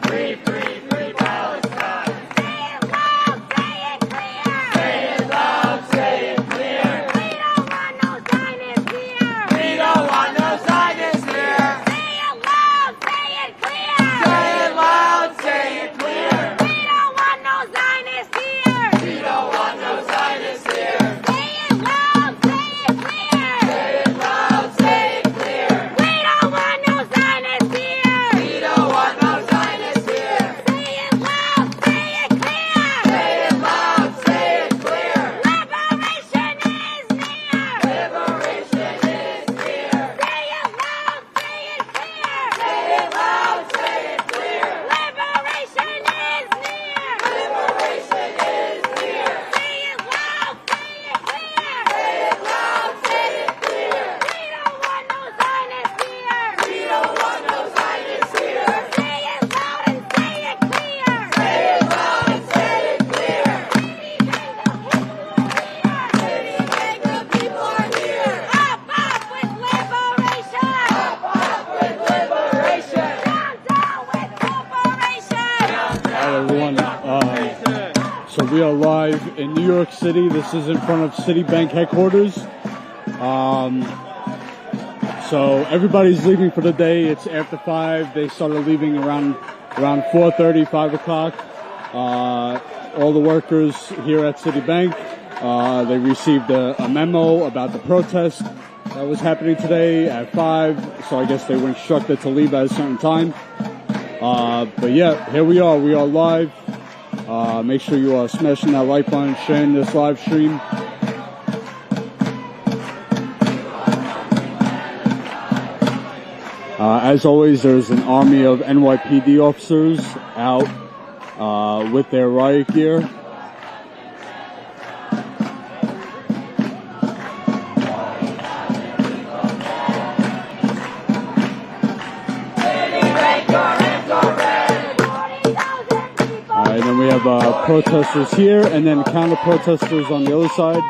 Free, free, free Palestine. Say it loud, say it clear. Say it loud, say it clear. We don't want no Zionists here. We don't want no Zionists here. Say it loud, say it clear. Say it loud, say it clear. We don't want no Zionists here. We don't want no Zionists here. Say it loud, say it clear. Say it loud, say it clear. We don't want no Zionists here. We don't want no Zionists here. Say it loud, say it clear. Say it loud, say it clear. Liberation is near. Liberation is near. Say it loud, say it clear. Say it loud, say it clear. Liberation is near. Liberation is near. Say it loud, say it clear. Say it loud, say it clear. We don't want no Zionists here. We don't want no Zionists here. Say it loud and say it clear. Say it loud and say it clear. Citibank, the people are here. Up with liberation. Up with liberation. Down with corporation. Hi everyone. So we are live in New York City. This is in front of Citibank headquarters. So everybody's leaving for the day. It's after 5. They started leaving around 4:30, 5 o'clock. All the workers here at Citibank, they received a memo about the protest that was happening today at 5. So I guess they were instructed to leave at a certain time. But yeah, here we are. We are live. Make sure you are smashing that like button, sharing this live stream. As always, there's an army of NYPD officers out with their riot gear. And then we have protesters here, and then counter protesters on the other side.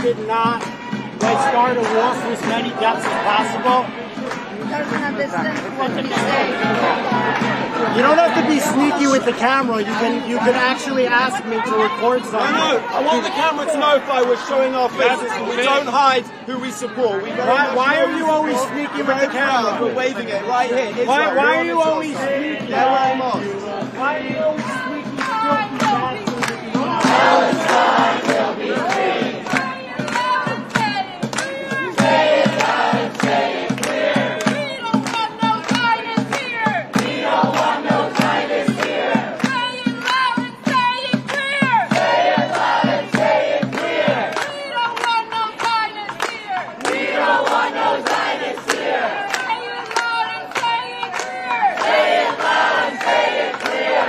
did not start a war for as many deaths as possible? Doesn't understand what we say. You don't have to be sneaky with the camera. You can actually ask me to record something. No, I want the camera to know if I was showing our faces. We don't hide who we support. Why are you always sneaky with the camera? We're waving it right here. Why are you always sneaky? They're wearing masks. Why are you always sneaky? Palestine will be free. Say it loud and say it clear. We don't want no Zionists here. We don't want no Zionists here. Say it loud and say it clear. Say it loud and say it clear. We don't want no Zionists here. We don't want no Zionists here. Say it loud and say it clear. Say it loud and say it clear.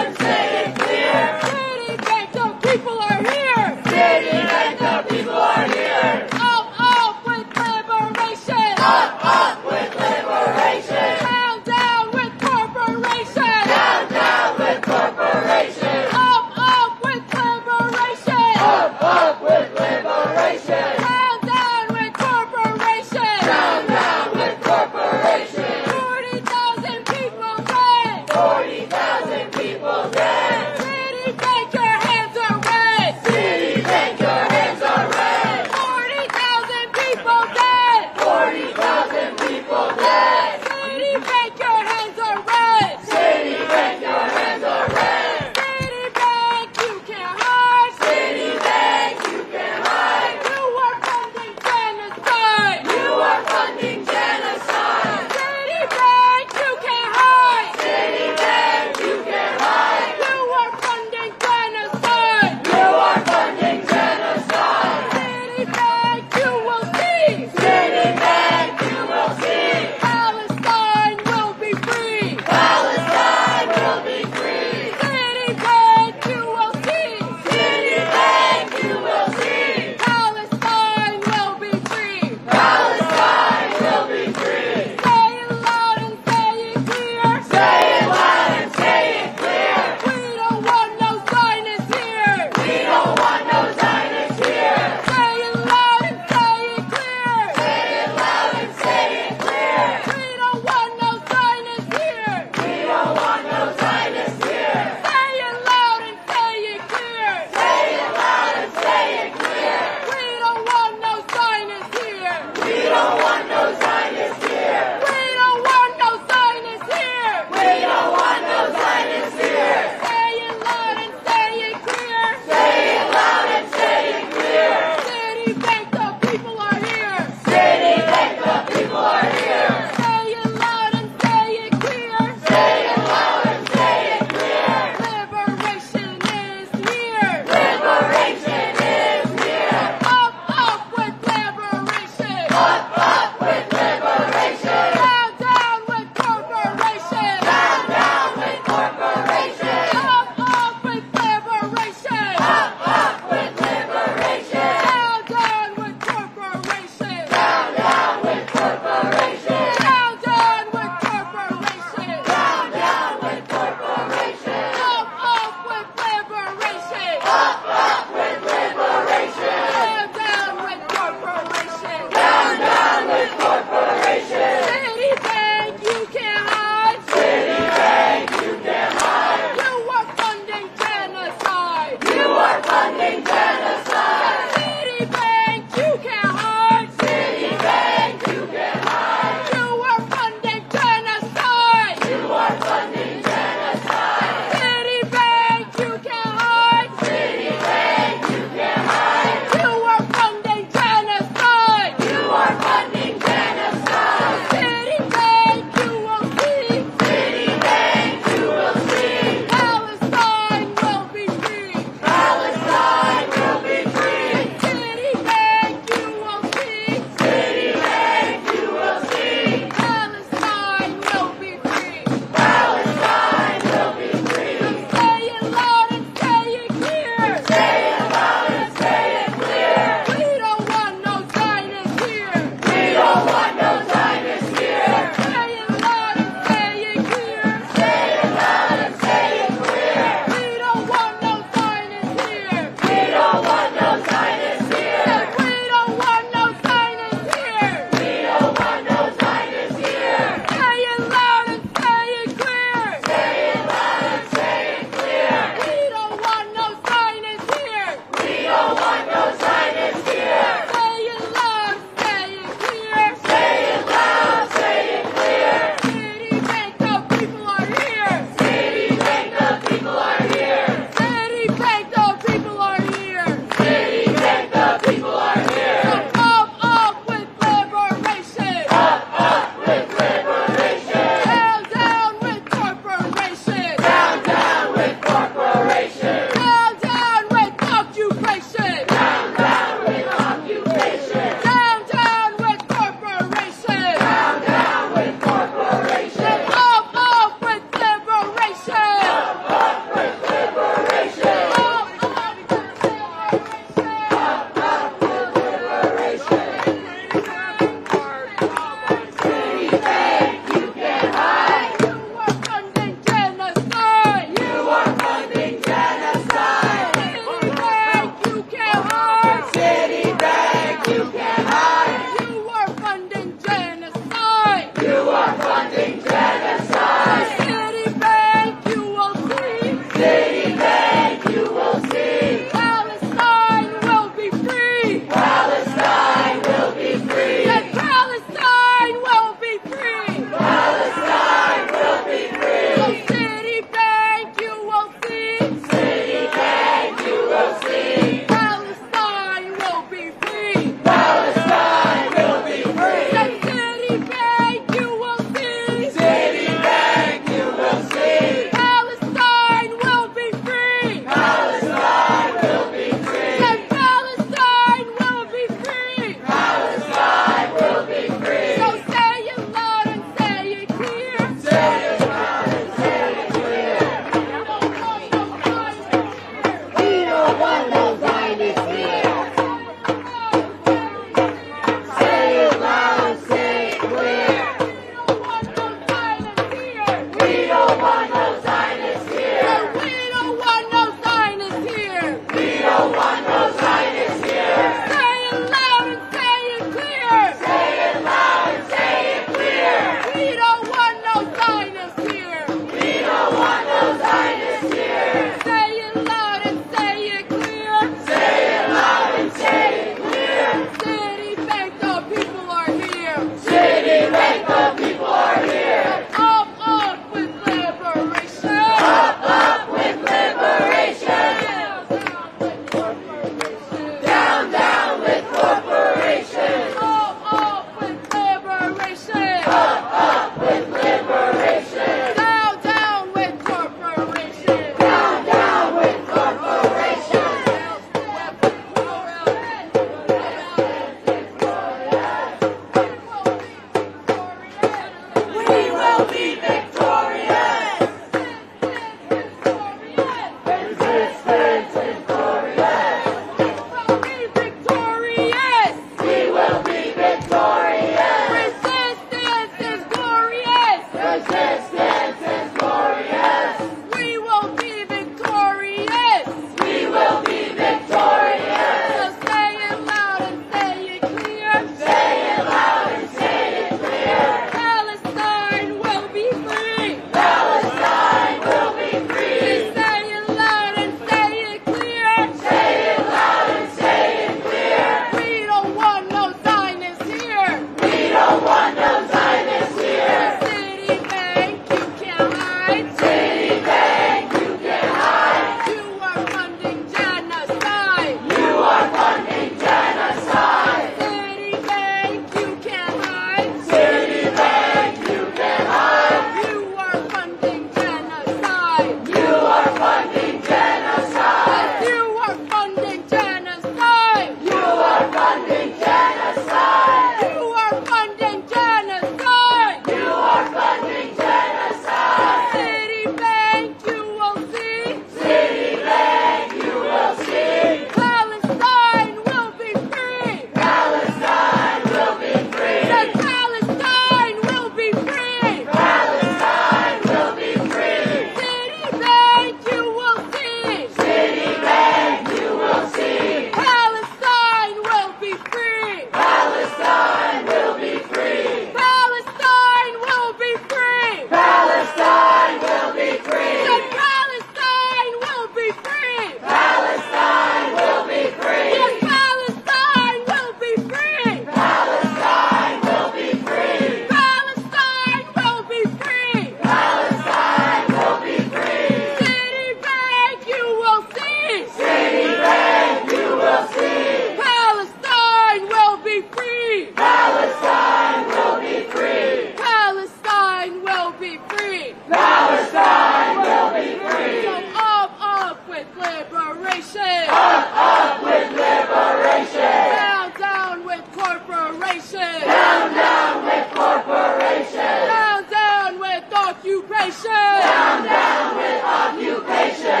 corporations! Down with corporations! Down with occupation! Down with occupation!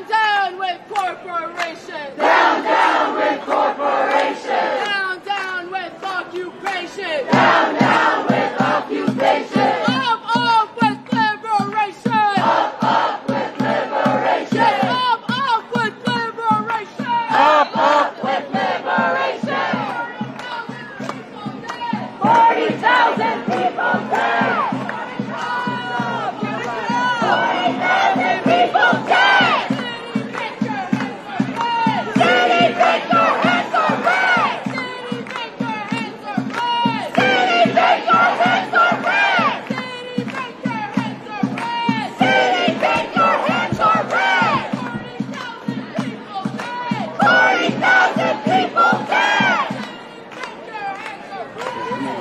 Down with corporations! Down with corporations! Down with occupation! Down with occupation! Up with liberation! Up with liberation! Up with liberation! Up with liberation! 40,000 people dead! 40,000 people dead! City, take your hands are red! City, take your hands are red! City, take your hands are red! City, take your hands are red! City, take your hands are red! 40,000 people dead! 40,000 people dead!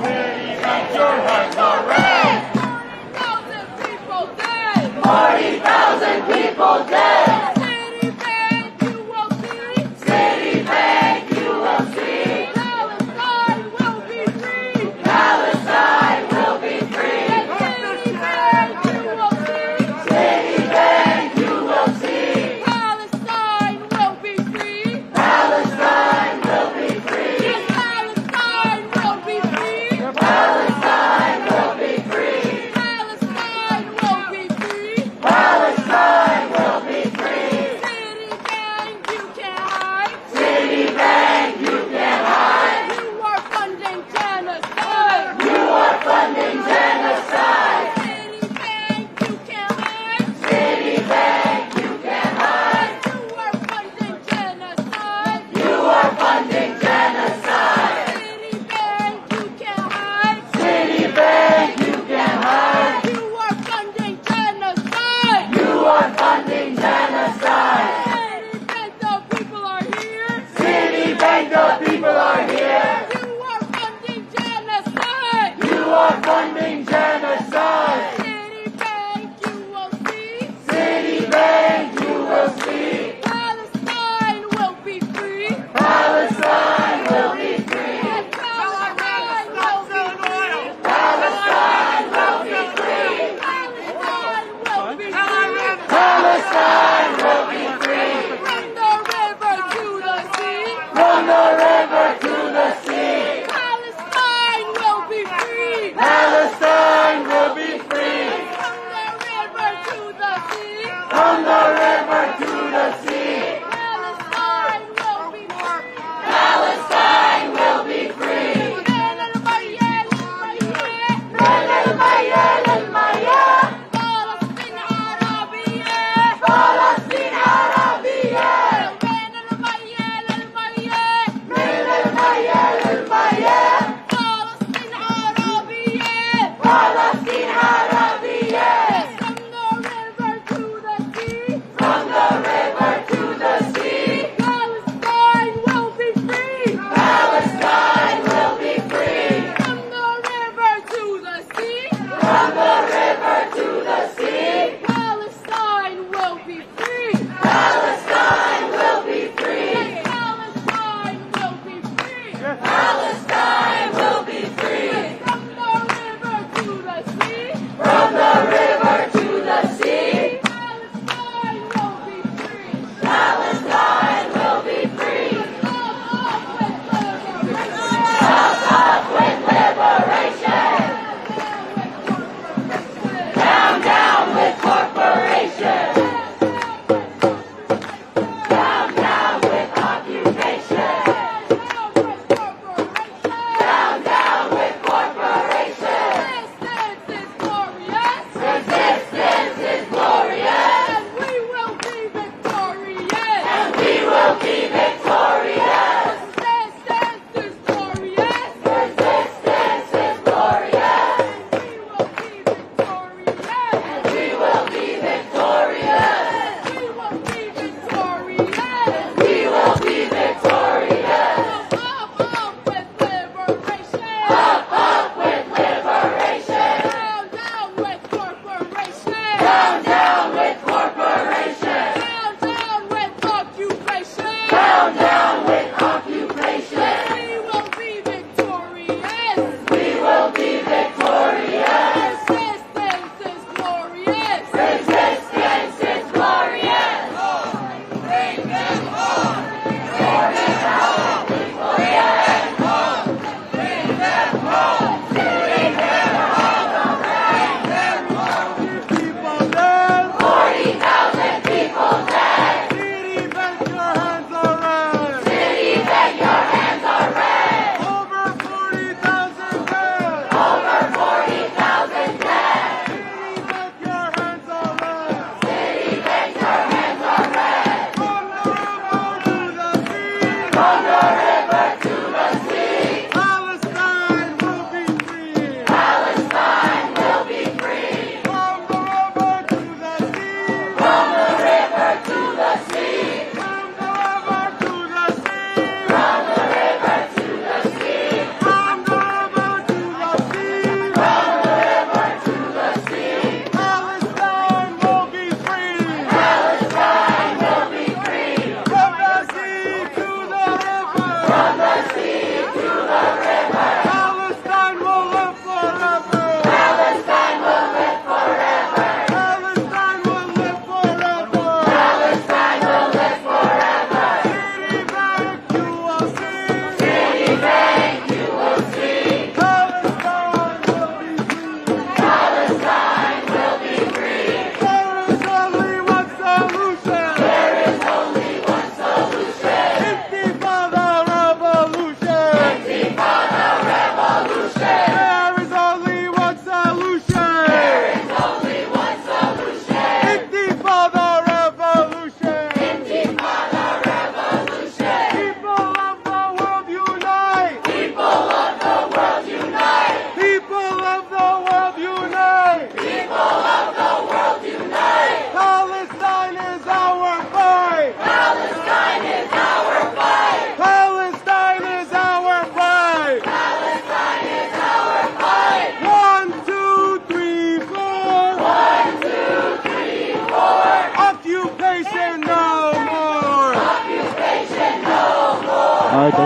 City, take your hands are red!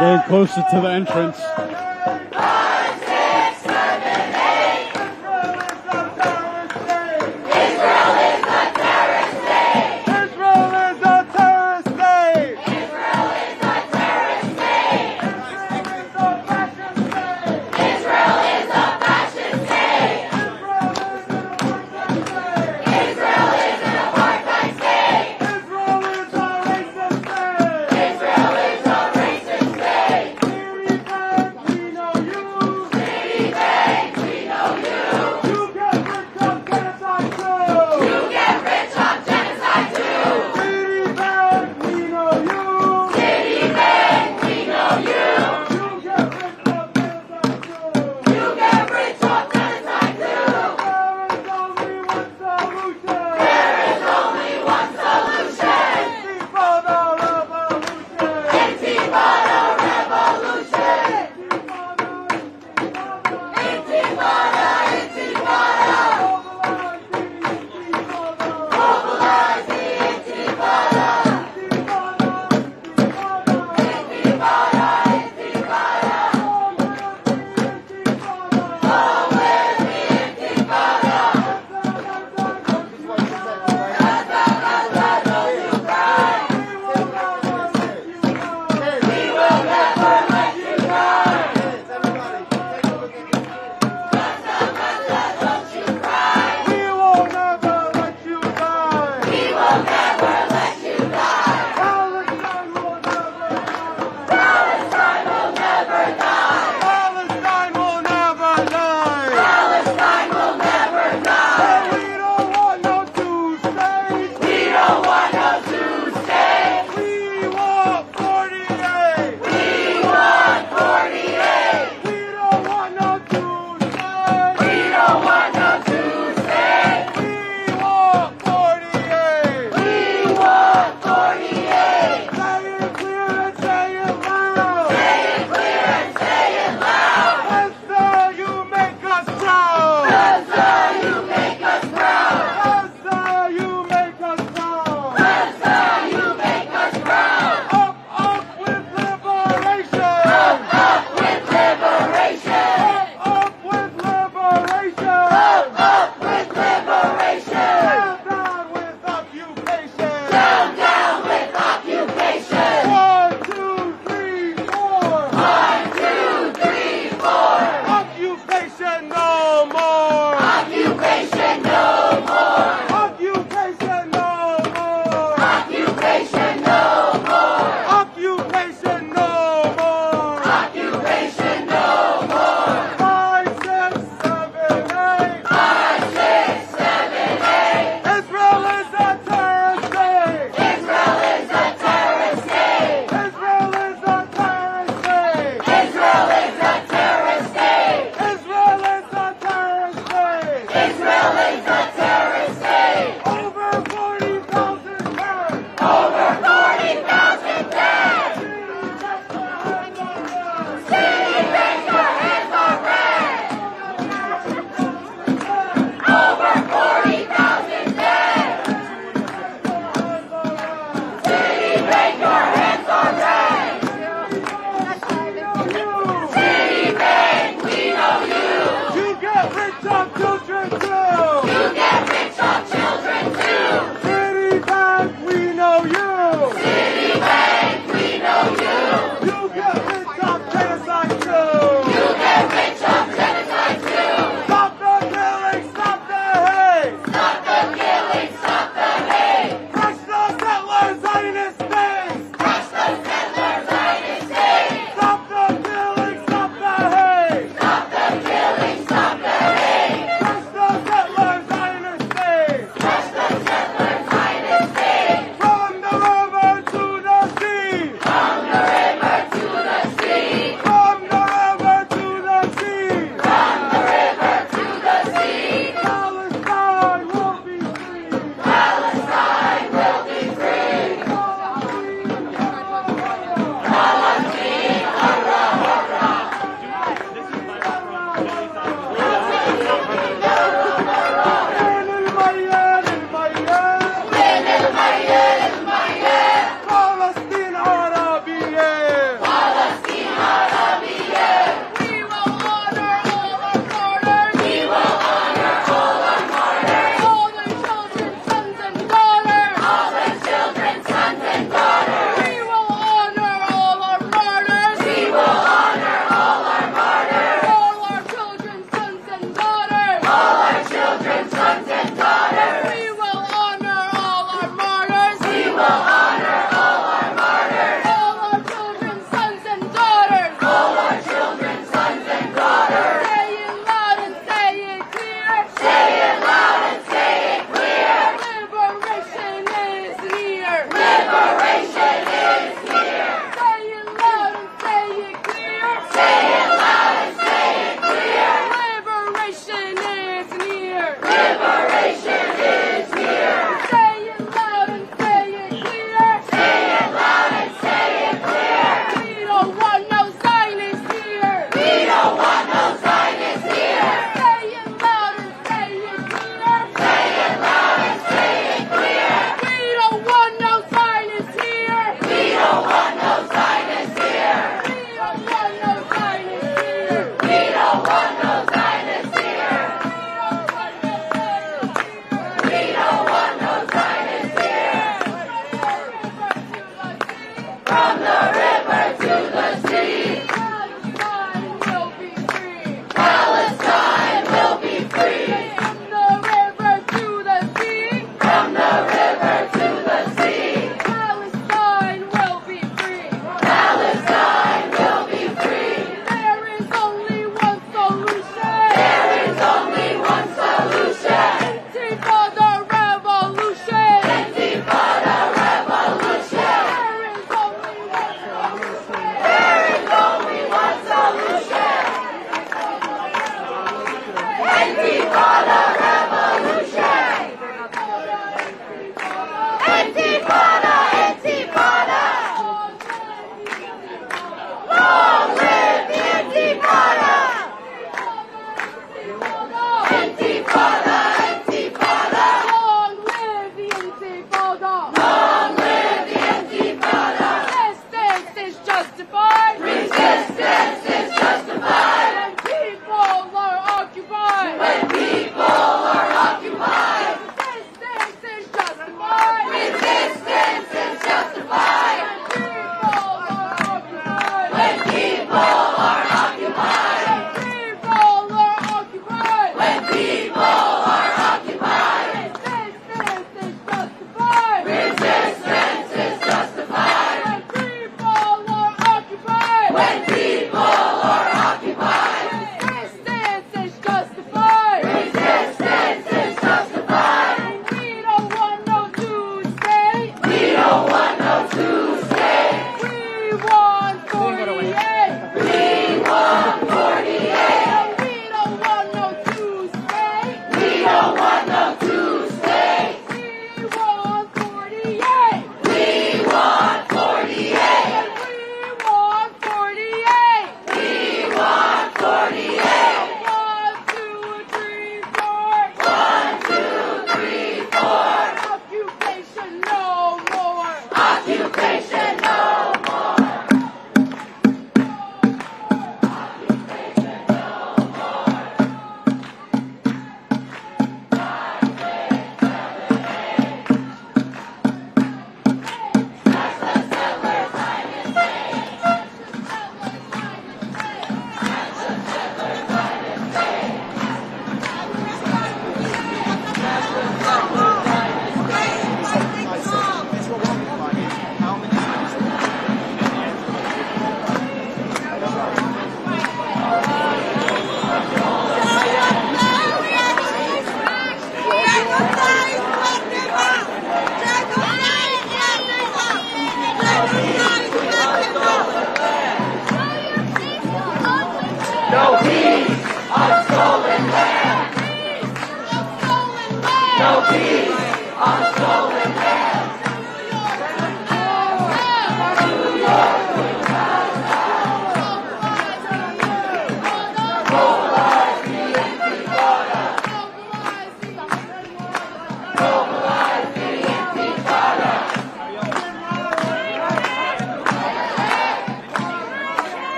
getting closer to the entrance.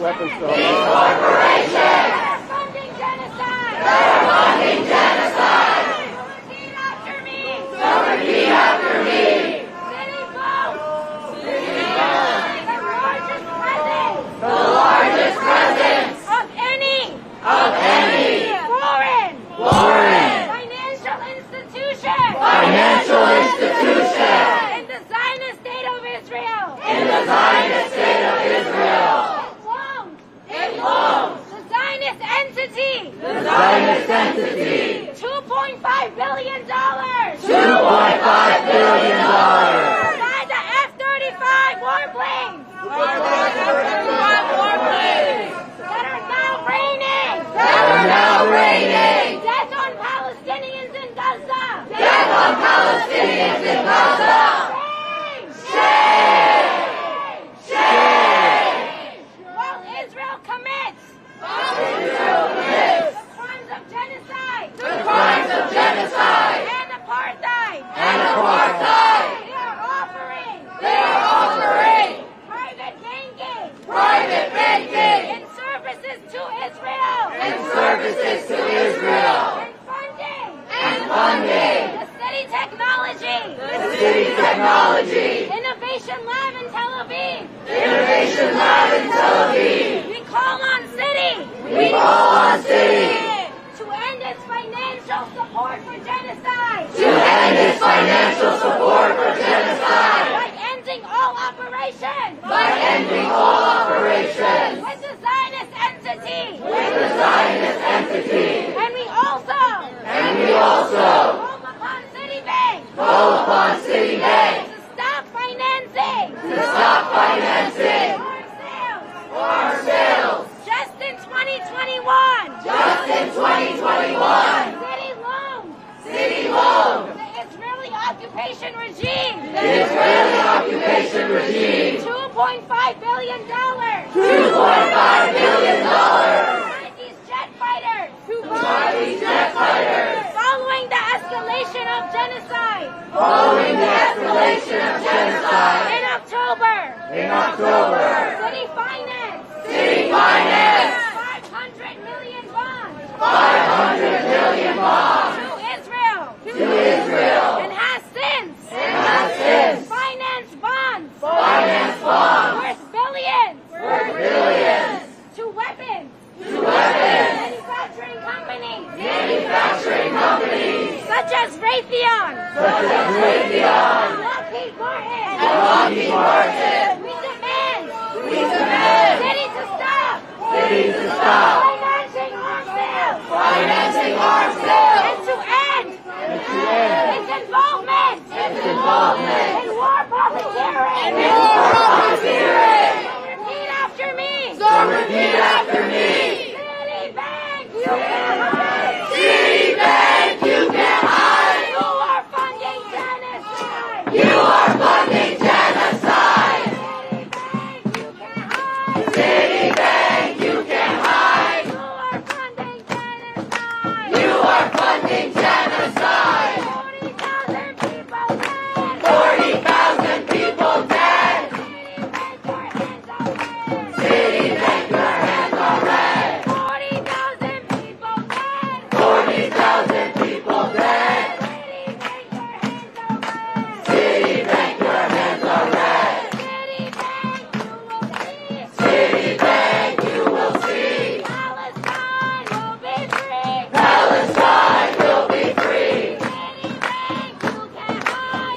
weapons to These corporations! They're funding genocide! They're funding genocide! So repeat after me! So repeat after me! City vote! City vote! The largest presence of any foreign financial institution in the Zionist state of Israel. It won't. The Zionist entity. $2.5 billion. By the F-35 warplanes. That are now raining. Death on Palestinians in Gaza. Shame. While Israel commits the crimes of genocide. And apartheid. They are offering private banking in services to Israel. And funding the city technology. Innovation Lab in Tel Aviv. We call on city. To end its financial support for genocide. By ending all operations. With the Zionist entity. And we also call upon Citibank to stop financing arms sales. Just in 2021. City loans. The Israeli occupation regime. $2.5 billion. Chinese jet fighters. Following the escalation of genocide. In October. City finance. 500 million bonds. To Israel. And has since financed bonds. Worth billions. To weapons. Manufacturing companies. Such as Raytheon. Lockheed Martin. We demand City to stop financing arms sales. And to end its involvement in war profiteering. So repeat after me. Citibank, you can't hide. You are funding genocide. Citibank, you can't hide. You are funding genocide. 40,000 people dead. Citibank, your hands are red. 40,000 people dead. 40,000 people dead. Citibank, your hands are red. Citibank, you will see. Palestine will be free.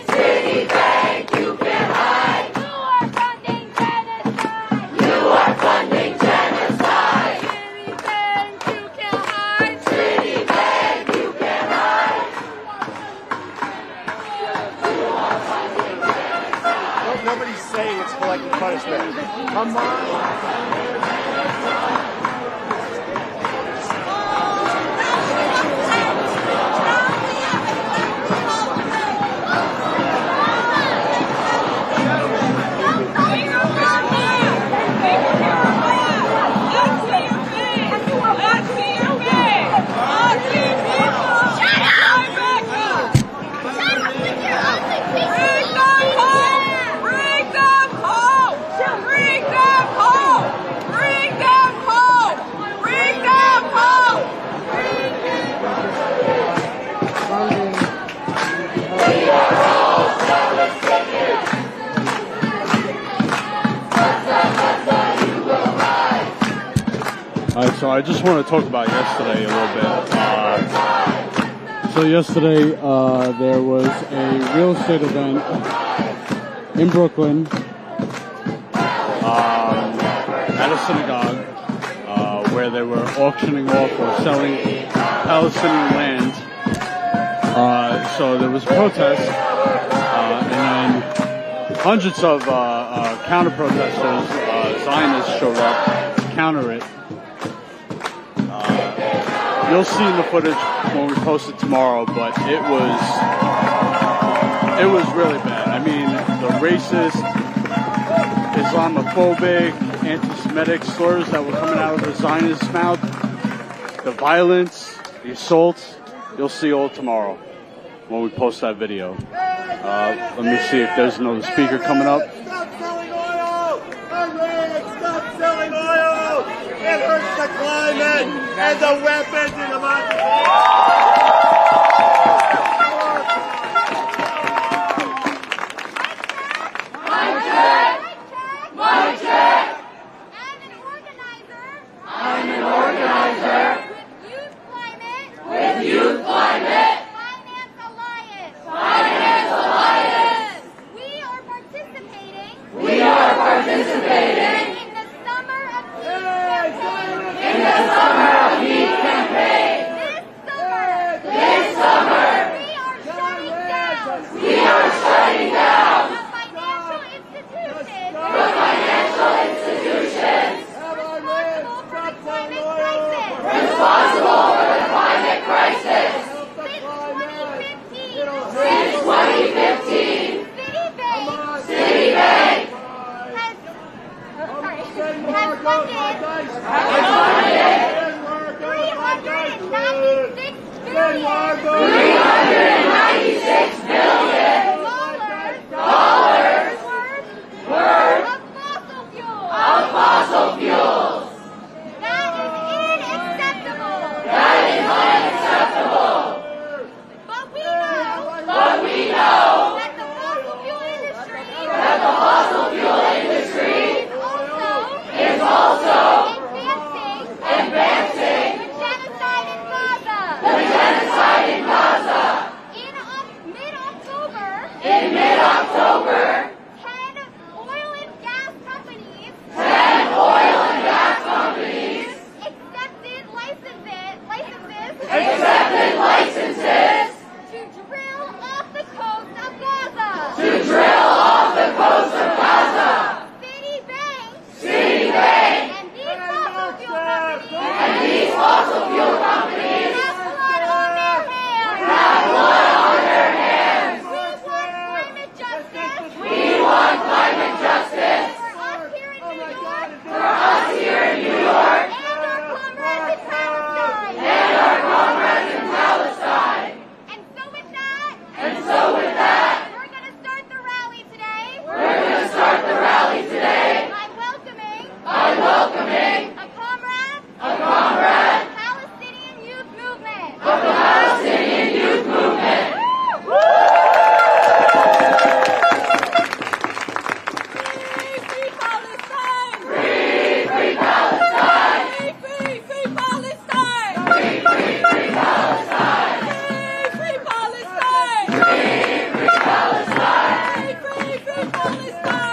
Citibank, you can't hide. You are funding genocide. Citibank, you can't hide. Nobody's saying it's collective punishment. Come on. Bring them home! Alright, so I just want to talk about yesterday a little bit. So yesterday, there was a real estate event in Brooklyn at a synagogue where they were auctioning off or selling Palestinian land. So there was a protest, and then hundreds of counter-protesters, Zionists, showed up to counter it. You'll see in the footage when we post it tomorrow, but it was really bad. I mean, the racist, Islamophobic, anti-Semitic slurs that were coming out of the Zionist mouth, the violence, the assaults, you'll see all tomorrow when we post that video. Let me see if there's another speaker coming up. Stop selling oil! Stop selling oil! It hurts the climate and the weapons in the market. I'm an organizer. With Youth Climate. Finance Alliance. We are participating. In the Summer of Peace campaign. This summer. We are shutting down. The financial institutions. Responsible for the climate crisis. Since 2015. Citibank has funded $396 billion worth of fossil fuels. That is unacceptable. But we know that the fossil fuel industry is also advancing the genocide in Gaza. In mid-October, 10 oil and gas companies accepted licenses to drill off the coast of Gaza. Citibank and these fossil fuel companies have blood on their hands. We want climate justice for us here in New York and our comrades in Palestine. And so with that, we're going to start the rally today. By welcoming a comrade Palestinian youth movement. Free Palestine! Free Palestine! Free Palestine! Free Palestine! Free Palestine! Free Palestine! Free Palestine! Free Palestine!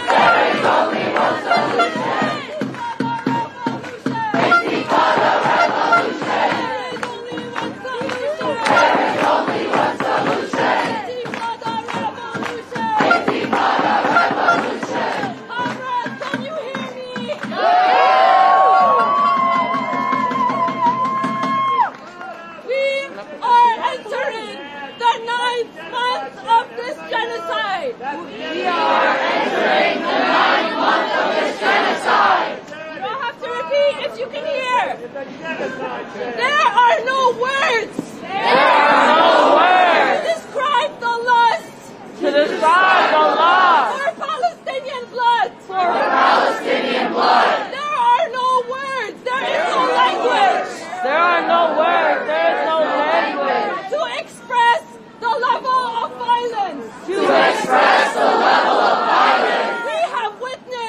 There is only one solution. Intifada revolution. There is only one solution. Intifada revolution. Comrades, can you hear me? We are entering the 9th month of this genocide. You don't have to repeat if you can hear. There are no words. To describe the lust. For Palestinian blood. There are no words. There is no language. To express the level of violence. We have witnessed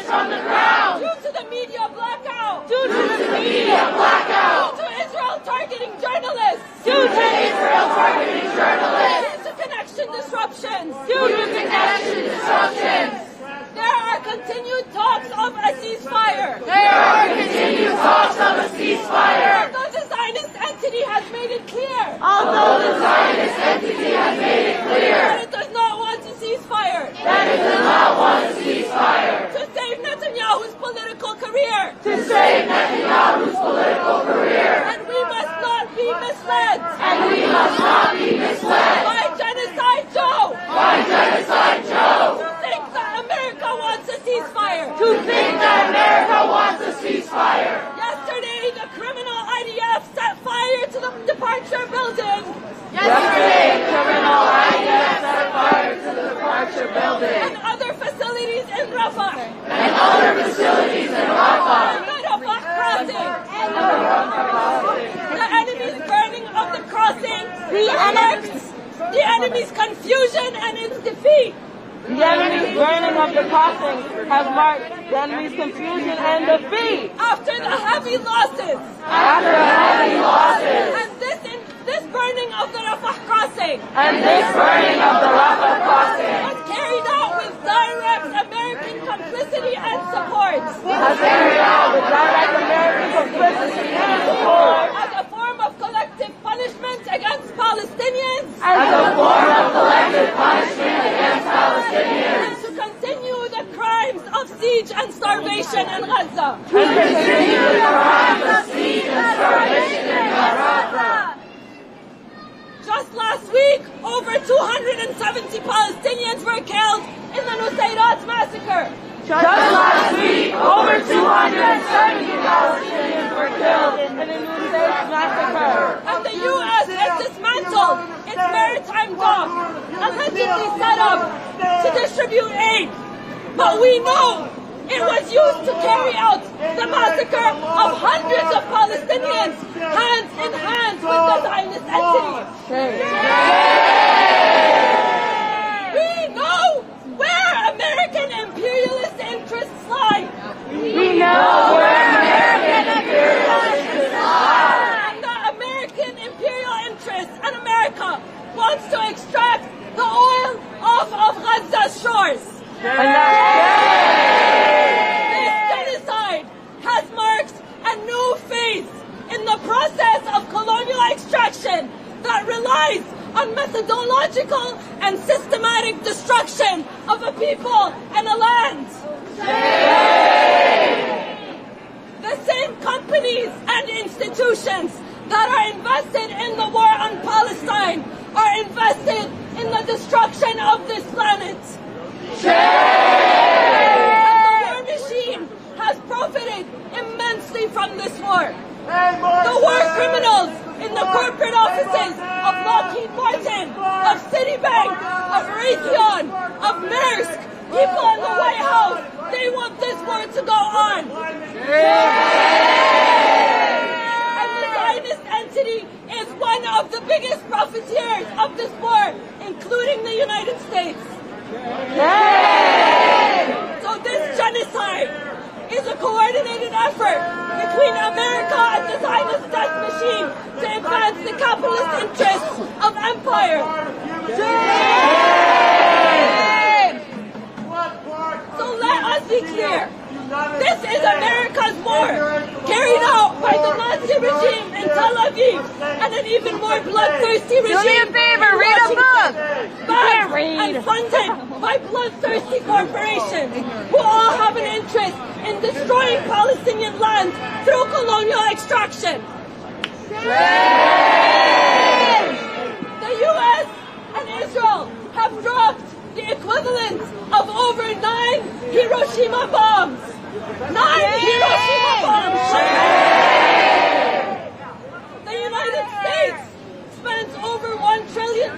from the ground. Due to the media blackout. Due to the media blackout. Due to Israel targeting journalists. Due to Israel targeting journalists. Due to connection disruptions. Due to connection disruptions. There are continued talks of a ceasefire. There are continued talks of a ceasefire. Although the Zionist entity has made it clear. Although the Zionist entity has made it clear That it does not want a ceasefire. that it does not want a ceasefire. To save Netanyahu's political career. To save Netanyahu's political career. And we must not be misled. And we must not be misled By Genocide Joe. by Genocide Joe. To think that America wants a ceasefire. To think that America wants a ceasefire. Yesterday, the criminal IDF set fire to the departure building. Yesterday, criminal IDF set fire to the departure building And other facilities in Rafah. and other facilities in Rafah. And the Rafah crossing. The enemy's burning of the crossing marks the enemy's confusion and its defeat. The enemy's burning of the crossing has marked the enemy's confusion and defeat. After the heavy losses. After heavy losses And this burning of the Rafah crossing And this burning of the Rafah crossing was carried out with direct American complicity and support. has carried out with direct American complicity and support As a form of collective punishment against Palestinians. as a form of collective punishment against Palestinians And to continue the crimes of siege and starvation in Gaza. and continue the crimes of siege and starvation in Gaza. Just last week, over 270 Palestinians were killed in the Nusayrat massacre. Just last week, over 270 Palestinians were killed in the Nusayrat massacre. And the U.S. has dismantled its maritime dock, allegedly set up to distribute aid. But we know it was used to carry out the massacre of hundreds of Palestinians, hand in hand with the Zionist entity. We know where American imperialist interests lie. We know where American imperialist interests lie. And the American imperial interests and America wants to extract the oil off of Gaza's shores. And that's This genocide has marked a new phase in the process of colonial extraction that relies on methodological and systematic destruction of a people and a land. The same companies and institutions that are invested in the war on Palestine are invested in the destruction of this planet. And the war machine has profited immensely from this war. The war criminals in the corporate offices of Lockheed Martin, of Citibank, of Raytheon, of Maersk, people in the White House, they want this war to go on. And the Zionist entity is one of the biggest profiteers of this war, including the United States. So this genocide is a coordinated effort between America and the Zionist death machine to advance the capitalist interests of empire. So let us be clear. This is America's war, carried out by the Nazi regime in Tel Aviv and an even more bloodthirsty regime. Do me a favor, in read a Washington, book. backed Read. and funded by bloodthirsty corporations who all have an interest in destroying Palestinian land through colonial extraction. The U.S. and Israel have dropped the equivalent of over 9 Hiroshima bombs. 9 Hiroshima bombs! The United States spends over $1 trillion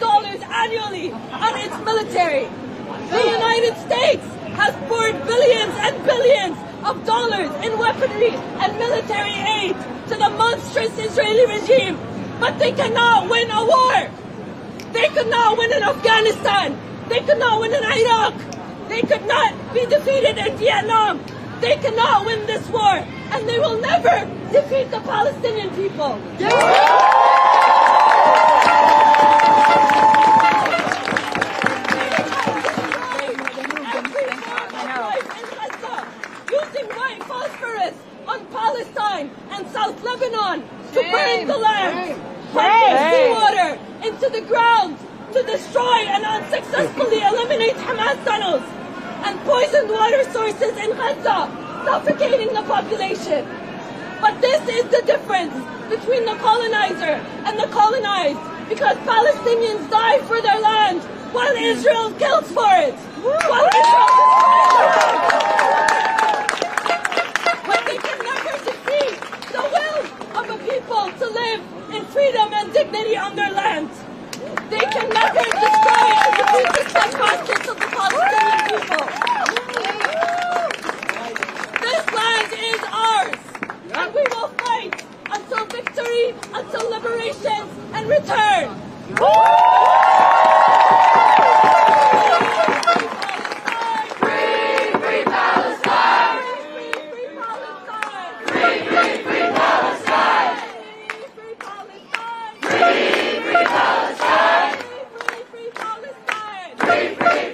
annually on its military. The United States has poured billions and billions of dollars in weaponry and military aid to the monstrous Israeli regime, but they cannot win a war. They could not win in Afghanistan. They could not win in Iraq. They could not be defeated in Vietnam. They cannot win this war, and they will never defeat the Palestinian people. Using white phosphorus on Palestine and South Lebanon to burn the land, pumping seawater into the ground to destroy and unsuccessfully eliminate Hamas tunnels, and poisoned water sources in Gaza, suffocating the population. But this is the difference between the colonizer and the colonized, because Palestinians die for their land while Israel kills for it. While Israel destroys their land. But they can never defeat the will of a people to live in freedom and dignity on their land. They can never destroy and defeat the steadfastness of the Palestinian people. This land is ours, and we will fight until victory, until liberation and return. Free Palestine! Free Palestine! Free Palestine! Free Palestine! Free Palestine!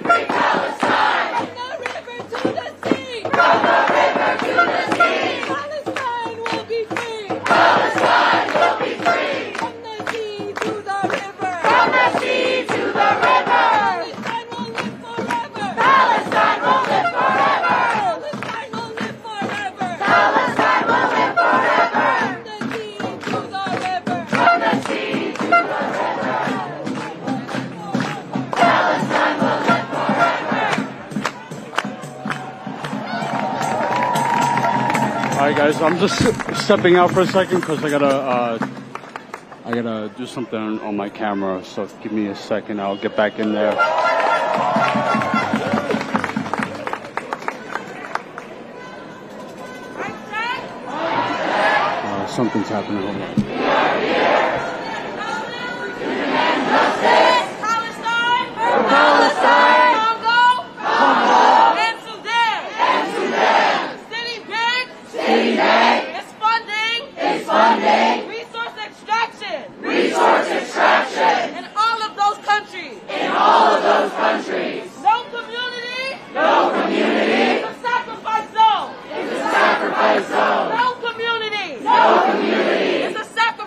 Free Palestine! From the river to the sea! From the river to the sea! Palestine will be free! Palestine will be free! From the sea to the river! From the sea to the river! Palestine will live forever! Palestine will live forever! Palestine will live forever! Palestine will live forever! From the sea to the river! From the sea to the river! Palestine will live forever! Alright guys, I'm just stepping out for a second because I gotta do something on my camera, so give me a second, I'll get back in there. Something's happening, hold on. Palestine! Palestine! Congo! And Sudan! Citibank is funding resource extraction in all of those countries. No community is a sacrifice zone. No community is a sacrifice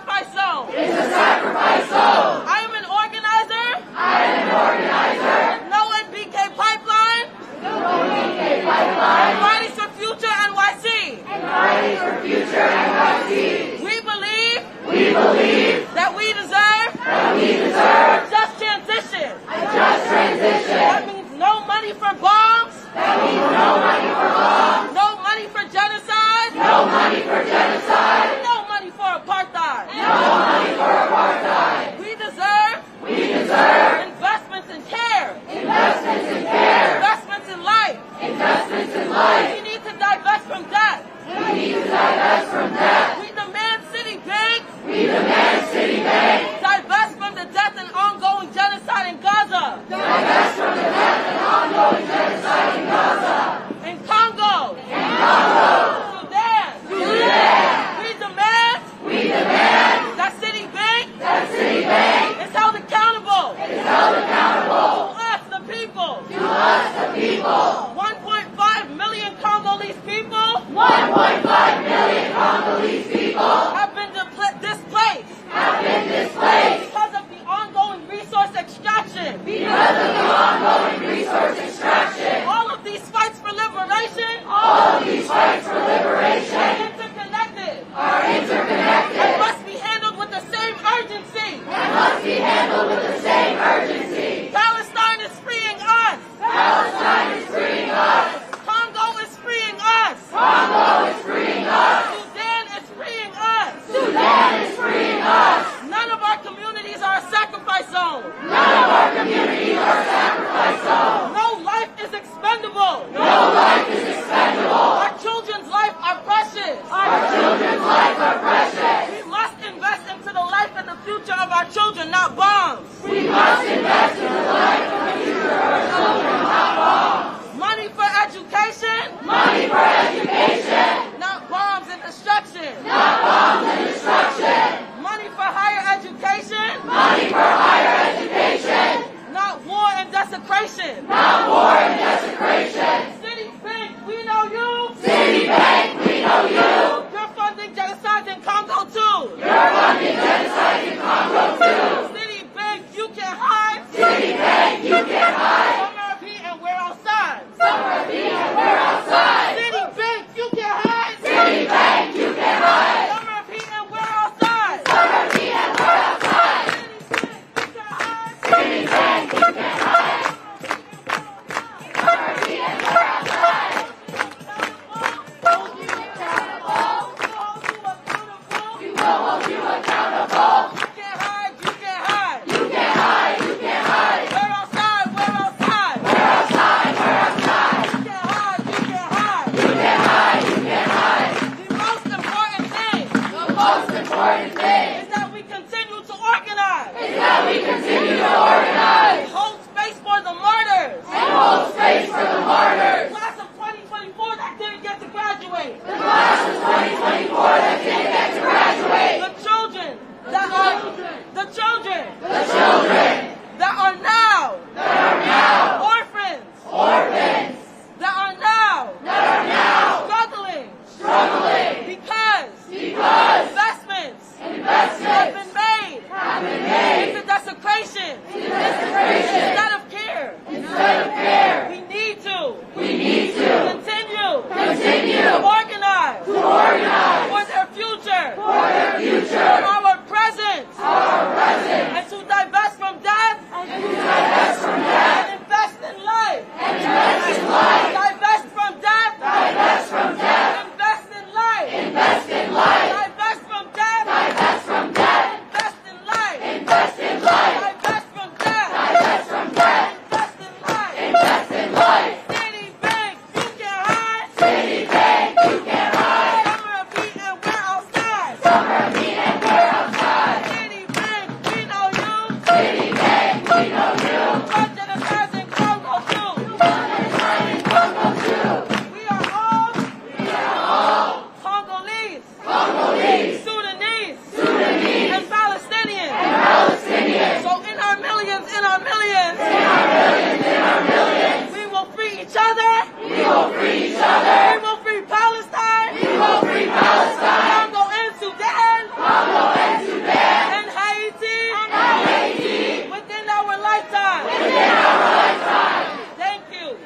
free each other. We will free Palestine. We will free Palestine. Congo and Sudan. Congo and Sudan. And Haiti. And Haiti. Within our lifetime. Within our lifetime. Thank you.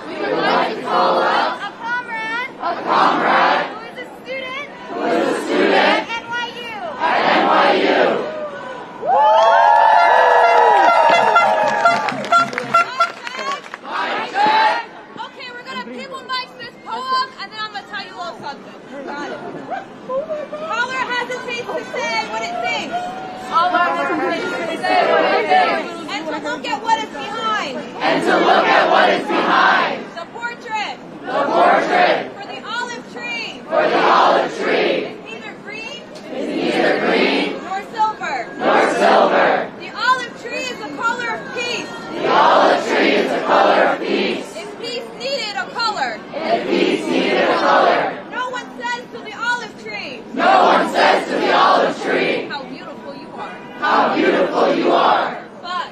We would like to call up a comrade who is a student at NYU. Okay, we're gonna people mic this poem, and then I'm gonna tell you a little something. Got it. Caller hesitates to say what it thinks. And to look at what is behind. The portrait. For the olive tree. It's neither green. Nor silver. The olive tree is the color of peace. If peace needed a color. No one says to the olive tree. How beautiful you are. But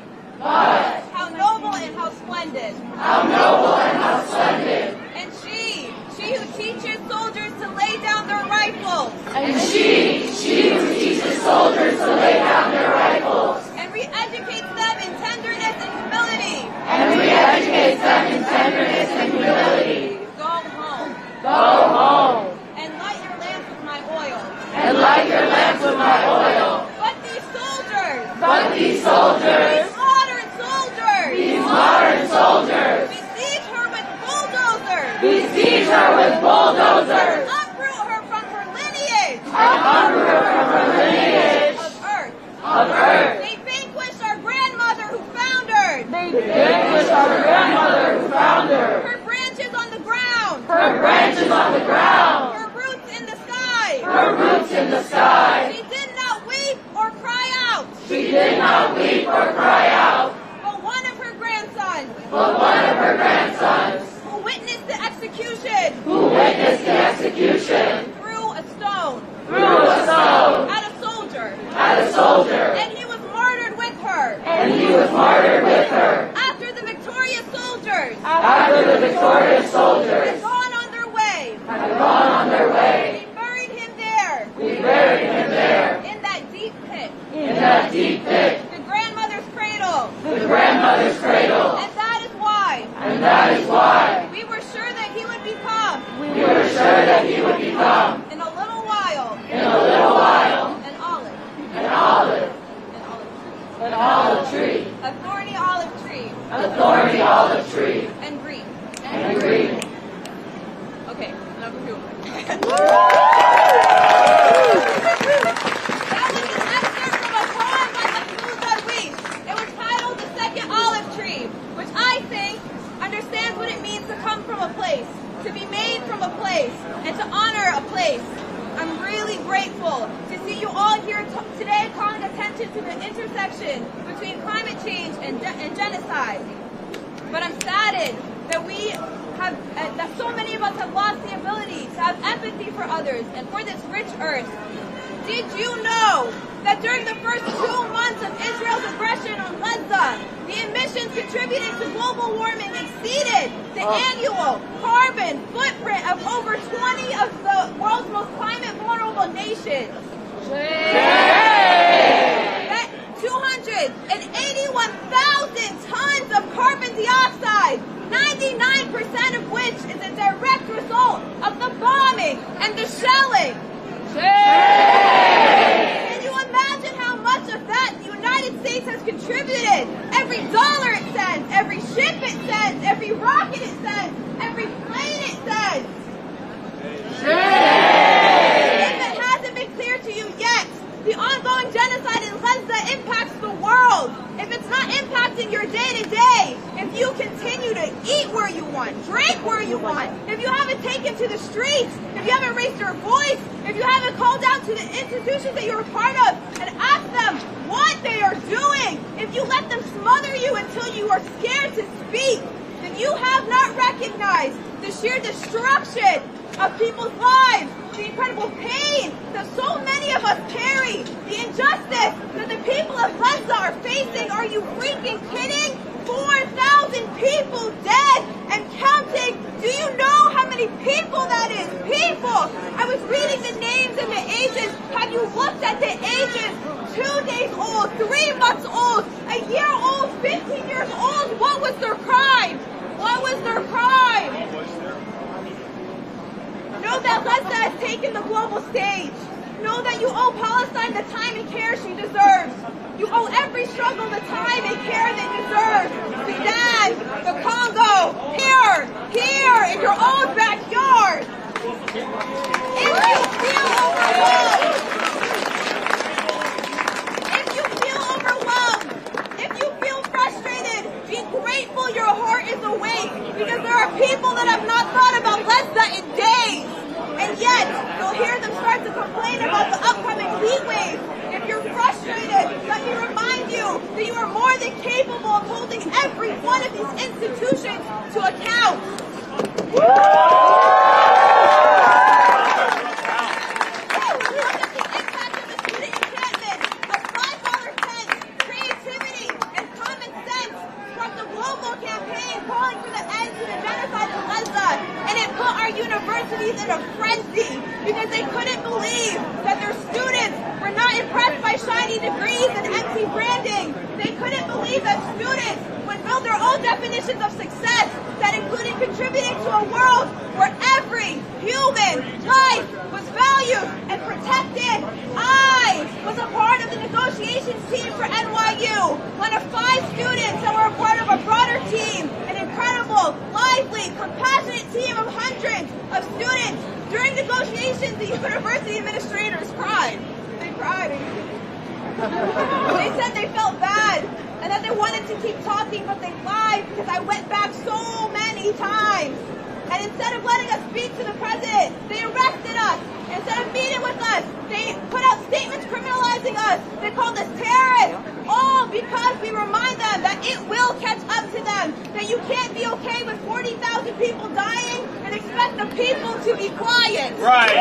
how noble and how splendid. And she who teaches soldiers to lay down their rifles. And re-educates them in tenderness and humility. Go home. And light your lamps with my oil. But these soldiers. These modern soldiers. Besiege her with bulldozers. Uproot her from her lineage. Of earth. They vanquished our grandmother who foundered. Her branches on the ground. Her roots in the sky. She did not weep or cry out. But one of her grandsons. Who witnessed the execution. Threw a stone. At a soldier. And he was murdered with her. After the victorious soldiers. Had gone on their way. We buried him there. In that deep pit. The grandmother's cradle. And that is why. We were sure that he would become. In a little while. An olive tree. A thorny olive tree. And green. Okay, number 2. That was an excerpt from a poem by Mahmoud Darwish. It was titled The Second Olive Tree, which I think understands what it means to come from a place, to be made from a place, and to honor a place. I'm really grateful to see you all here today calling attention to the intersection between climate change and genocide. But I'm saddened that that so many of us have lost the ability to have empathy for others and for this rich earth. Did you know that during the first 2 months of Israel's aggression on Gaza, the emissions contributing to global warming exceeded the annual carbon footprint of over 20 of the world's most climate vulnerable nations? That 281,000 tons of carbon dioxide, 99% of which is a direct result of the bombing and the shelling. Can you imagine how much of that the United States has contributed? Every dollar it sends, every ship it sends, every rocket it sends, every plane it sends. If it hasn't been clear to you yet, the ongoing genocide in Gaza impacts the world. If it's not impacting your day-to-day, if you continue to eat where you want, drink where you want, if you haven't taken to the streets, if you haven't raised your voice, if you haven't called out to the institutions that you're a part of and asked them what they are doing, if you let them smother you until you are scared to speak, then you have not recognized recognize the sheer destruction of people's lives, the incredible pain that so many of us carry, the injustice that the people of Gaza are facing. Are you freaking kidding? 4,000 people dead and counting. Do you know how many people that is? People! I was reading the names and the ages. Have you looked at the ages? 2 days old, 3 months old, a year old, 15 years old. What was their crime? What was their crime? Know that Gaza has taken the global stage. Know that you owe Palestine the time and care she deserves. You owe every struggle the time and care they deserve. Sudan, the Congo, here in your own backyard. If you feel overwhelmed, if you feel frustrated, be grateful your heart is awake, because there are people that have not thought about Gaza in days. And yet, you'll hear them start to complain about the upcoming heat wave. If you're frustrated, let me remind you that you are more than capable of holding every one of these institutions to account. Look at the impact of the student encampment, of $5 cents, creativity, and common sense from the global campaign calling for the end to the genocide in Gaza. And it put our universities in a frenzy because they couldn't believe that their students were not impressed by shiny degrees and empty branding. They couldn't believe that students would build their own definitions of success that included contributing to a world where every human life was valued and protected. I was a part of the negotiations team for NYU, one of 5 students that were a part of a broader team, an incredible, lively, compassionate team of hundreds of students. During negotiations, the university administrators cried. They cried. They said they felt bad and that they wanted to keep talking, but they lied because I went back so many times. And instead of letting us speak to the president, they arrested us. Instead of meeting with us, they put out statements criminalizing us. They called us terrorists. All because we remind them that it will catch up to them. That you can't be okay with 40,000 people dying and expect the people to be quiet. Right.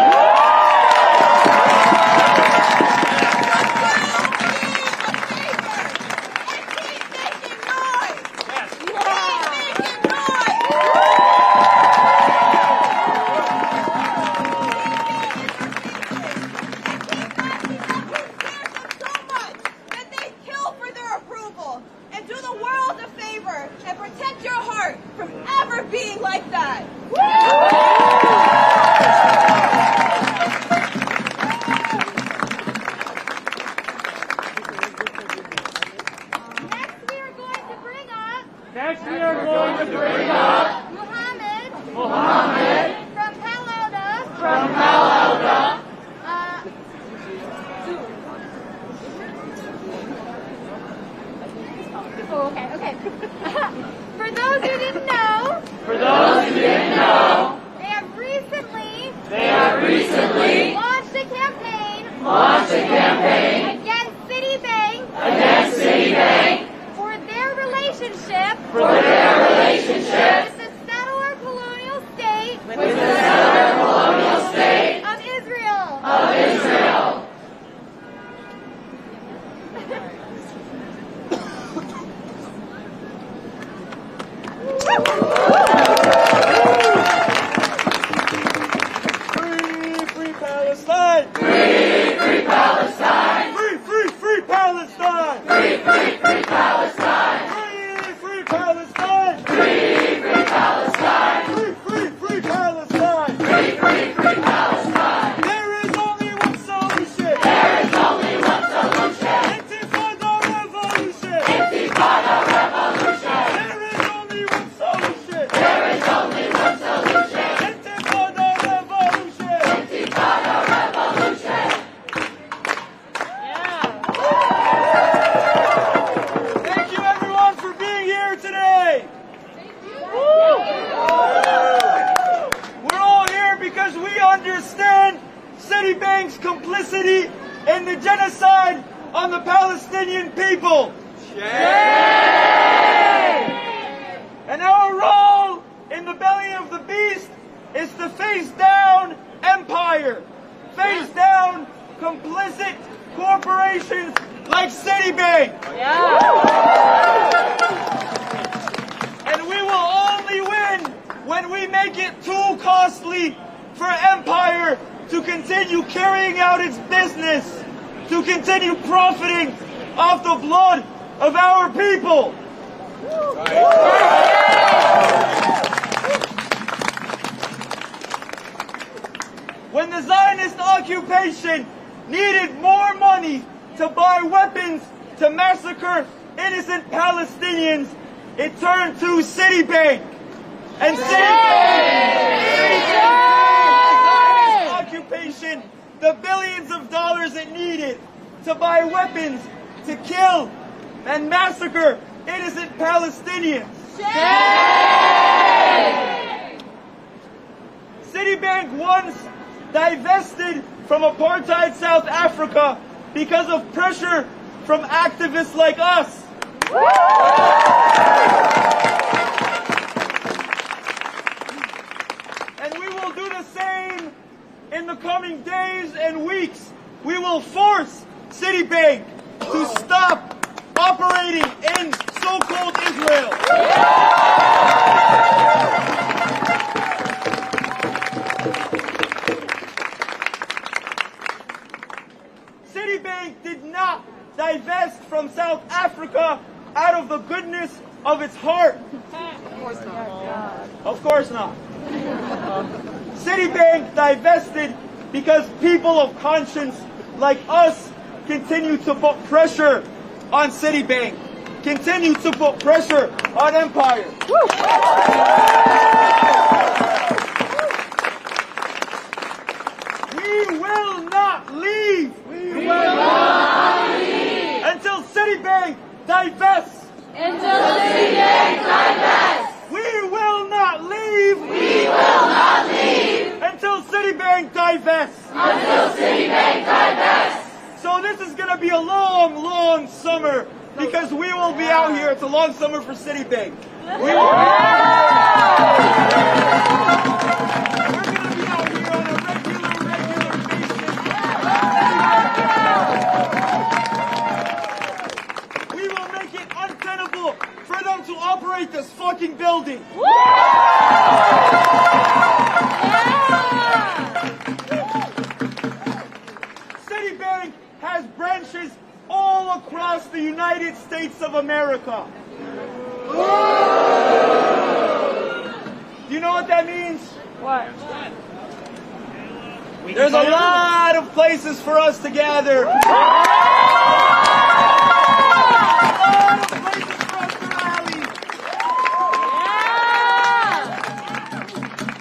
Launched a campaign against Citibank for their relationship with the settler colonial state of Israel. Free Palestine! Free Palestine! Free Palestine! Free Palestine! Free Palestine! Free Palestine! Free Palestine! Free Palestine! There is only one solution! Intifada revolution! There is only one solution! Intifada revolution! Thank you everyone for being here today. We're all here because we understand Citibank's complicity in the genocide on the Palestinian people. And our role in the belly is to face down empire, face down complicit corporations like Citibank. And we will only win when we make it too costly for empire to continue carrying out its business, to continue profiting off the blood of our people. When the Zionist occupation needed more money to buy weapons to massacre innocent Palestinians, it turned to Citibank. And Citibank occupation the billions of dollars it needed to buy weapons to kill and massacre innocent Palestinians. Citibank once divested from apartheid South Africa because of pressure from activists like us. And we will do the same in the coming days and weeks. We will force Citibank to stop operating in so-called Israel. Citibank did not divest from South Africa out of the goodness of its heart. Of course not. Citibank divested because people of conscience like us continue to put pressure on Citibank, continue to put pressure on empire. We will not leave. We will not leave until Citibank divests. Until Citibank divests. We will not leave. We will not leave until Citibank divests. until Citibank divests. So this is going to be a long, long summer because we will be out here. It's a long summer for Citibank. We're going to be out here on a regular basis. We will make it untenable for them to operate this fucking building. Citibank has branches all across the United States of America. Do you know what that means? What? There's a lot of places for us to gather. A lot of places for us to rally.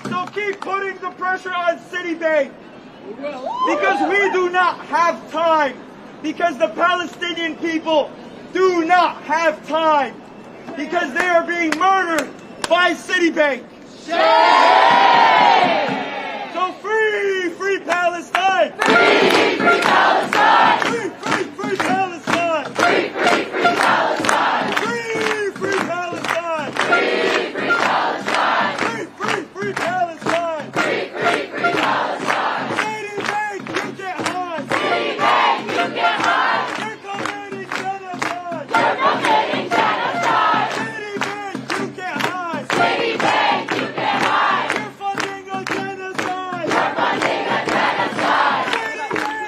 So keep putting the pressure on Citibank. Because we do not have time. Because the Palestinian people do not have time. Because they are being murdered by Citibank. So free, free Palestine! Free, free Palestine! Free, free, free Palestine! Free, free, free Palestine! Free, free Palestine! Free, free Palestine! Free, free, free Palestine! Free, free, free Palestine! Citibank, you get high! Citibank, you get high! You're committing genocide! You're committing genocide! Citibank, you get high! Citibank, you get high! You're funding a genocide! You're funding a genocide! Citibank,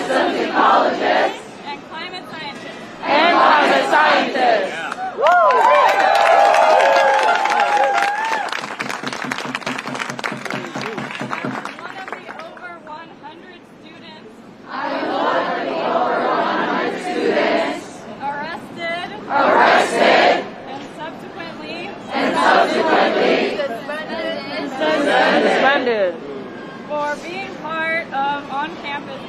systems ecologists, and climate scientists. and climate scientists. One of the over 100 students arrested and subsequently Suspended. for being part of on-campus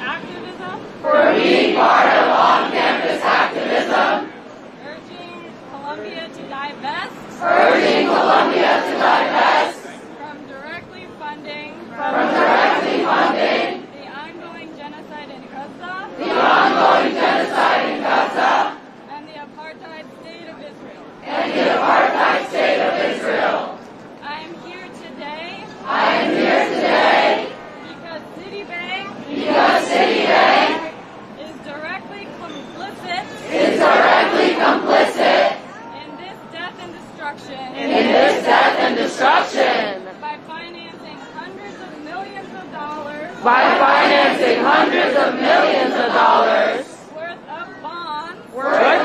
activism, urging Columbia to divest from directly funding the ongoing genocide in Gaza and the apartheid state of Israel. I am here today because Citibank is directly complicit in this death and destruction by financing hundreds of millions of dollars worth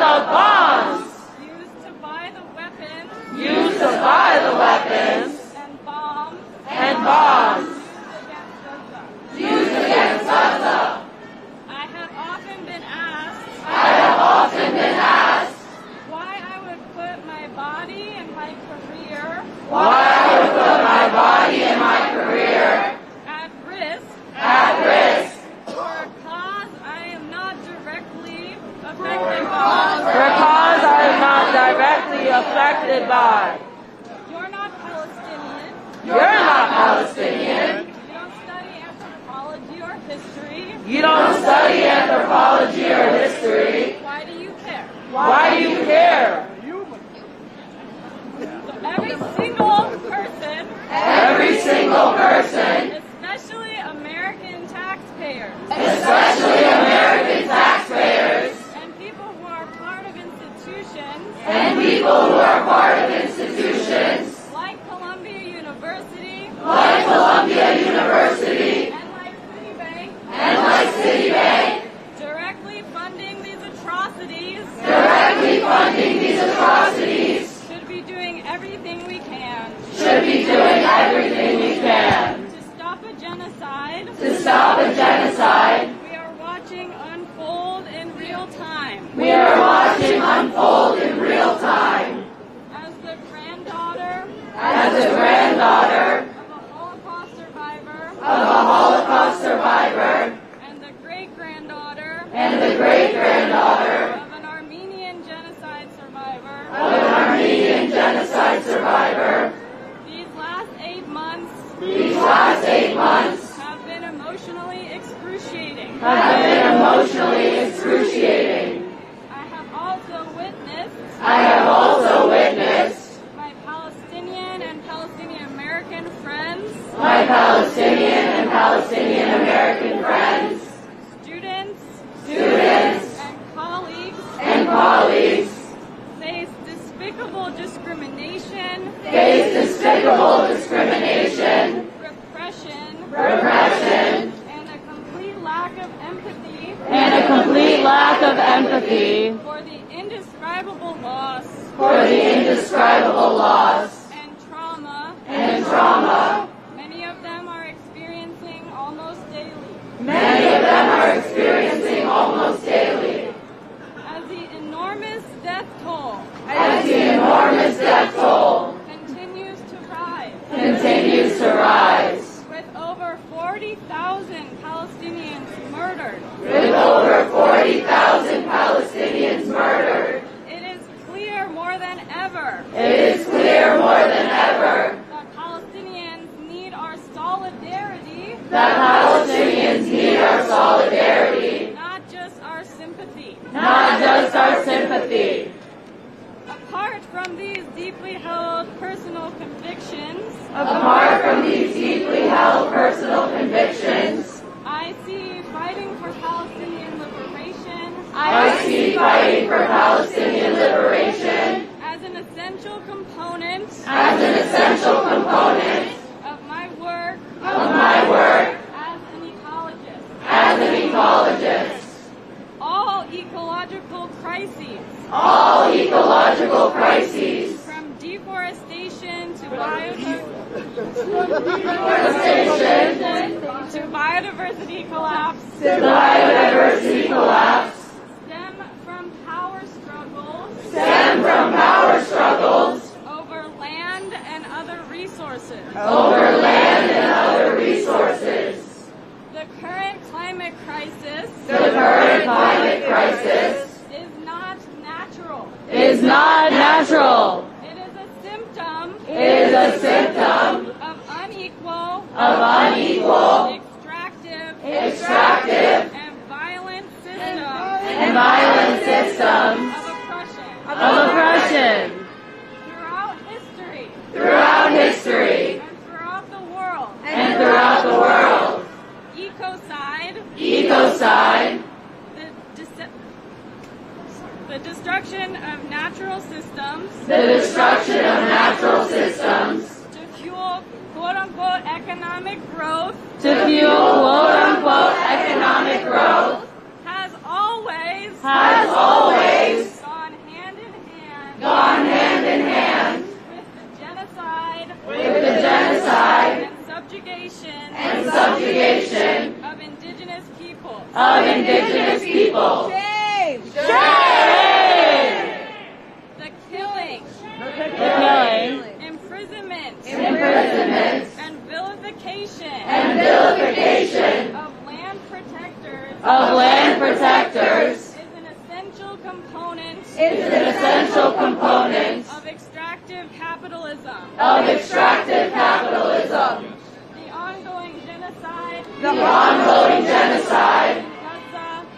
of bonds used to buy the weapons and bombs used against Gaza. I have often been asked why I would put my body and my career at risk for a cause I am not directly affected by. You're not Palestinian. You don't study anthropology or history. Why do you care? So every single person, especially American taxpayers, and people who are part of institutions, like Columbia University, and like Citibank, directly funding these atrocities, should be doing everything we can to stop a genocide we are watching unfold in real time. As the granddaughter of a Holocaust survivor, and the great-granddaughter of an Armenian genocide survivor. These last 8 months have been emotionally excruciating. I have also witnessed my Palestinian and Palestinian American friends, students, and colleagues face despicable discrimination, repression, and a complete lack of empathy for the indescribable loss and trauma many of them are experiencing almost daily. As the enormous death toll continues to rise, with over 40,000 Palestinians murdered. It is clear more than ever that Palestinians need our solidarity, not just our sympathy. Apart from these deeply held personal convictions, I see fighting for Palestinian liberation as an essential component of my work as an ecologist. biodiversity collapse. The biodiversity collapse. Stem from power struggles. Stem from power struggles. Over land and other resources. Over land and other resources. The current climate crisis. The current climate crisis Is not natural. is not natural. It is a symptom. It is a symptom Of unequal. of unequal, Extractive. extractive, And violent systems of oppression. of oppression Throughout history. throughout history And throughout the world. and throughout the world. Ecocide. Ecocide, The destruction of natural systems the destruction of natural systems to fuel quote-unquote economic growth to fuel quote-unquote economic growth has always gone hand in hand with the genocide with the genocide and subjugation of indigenous peoples. of indigenous people. The killing, The killing, imprisonment, imprisonment, and vilification of land protectors of land protectors is an essential component is an essential component of extractive capitalism. of extractive capitalism. The ongoing genocide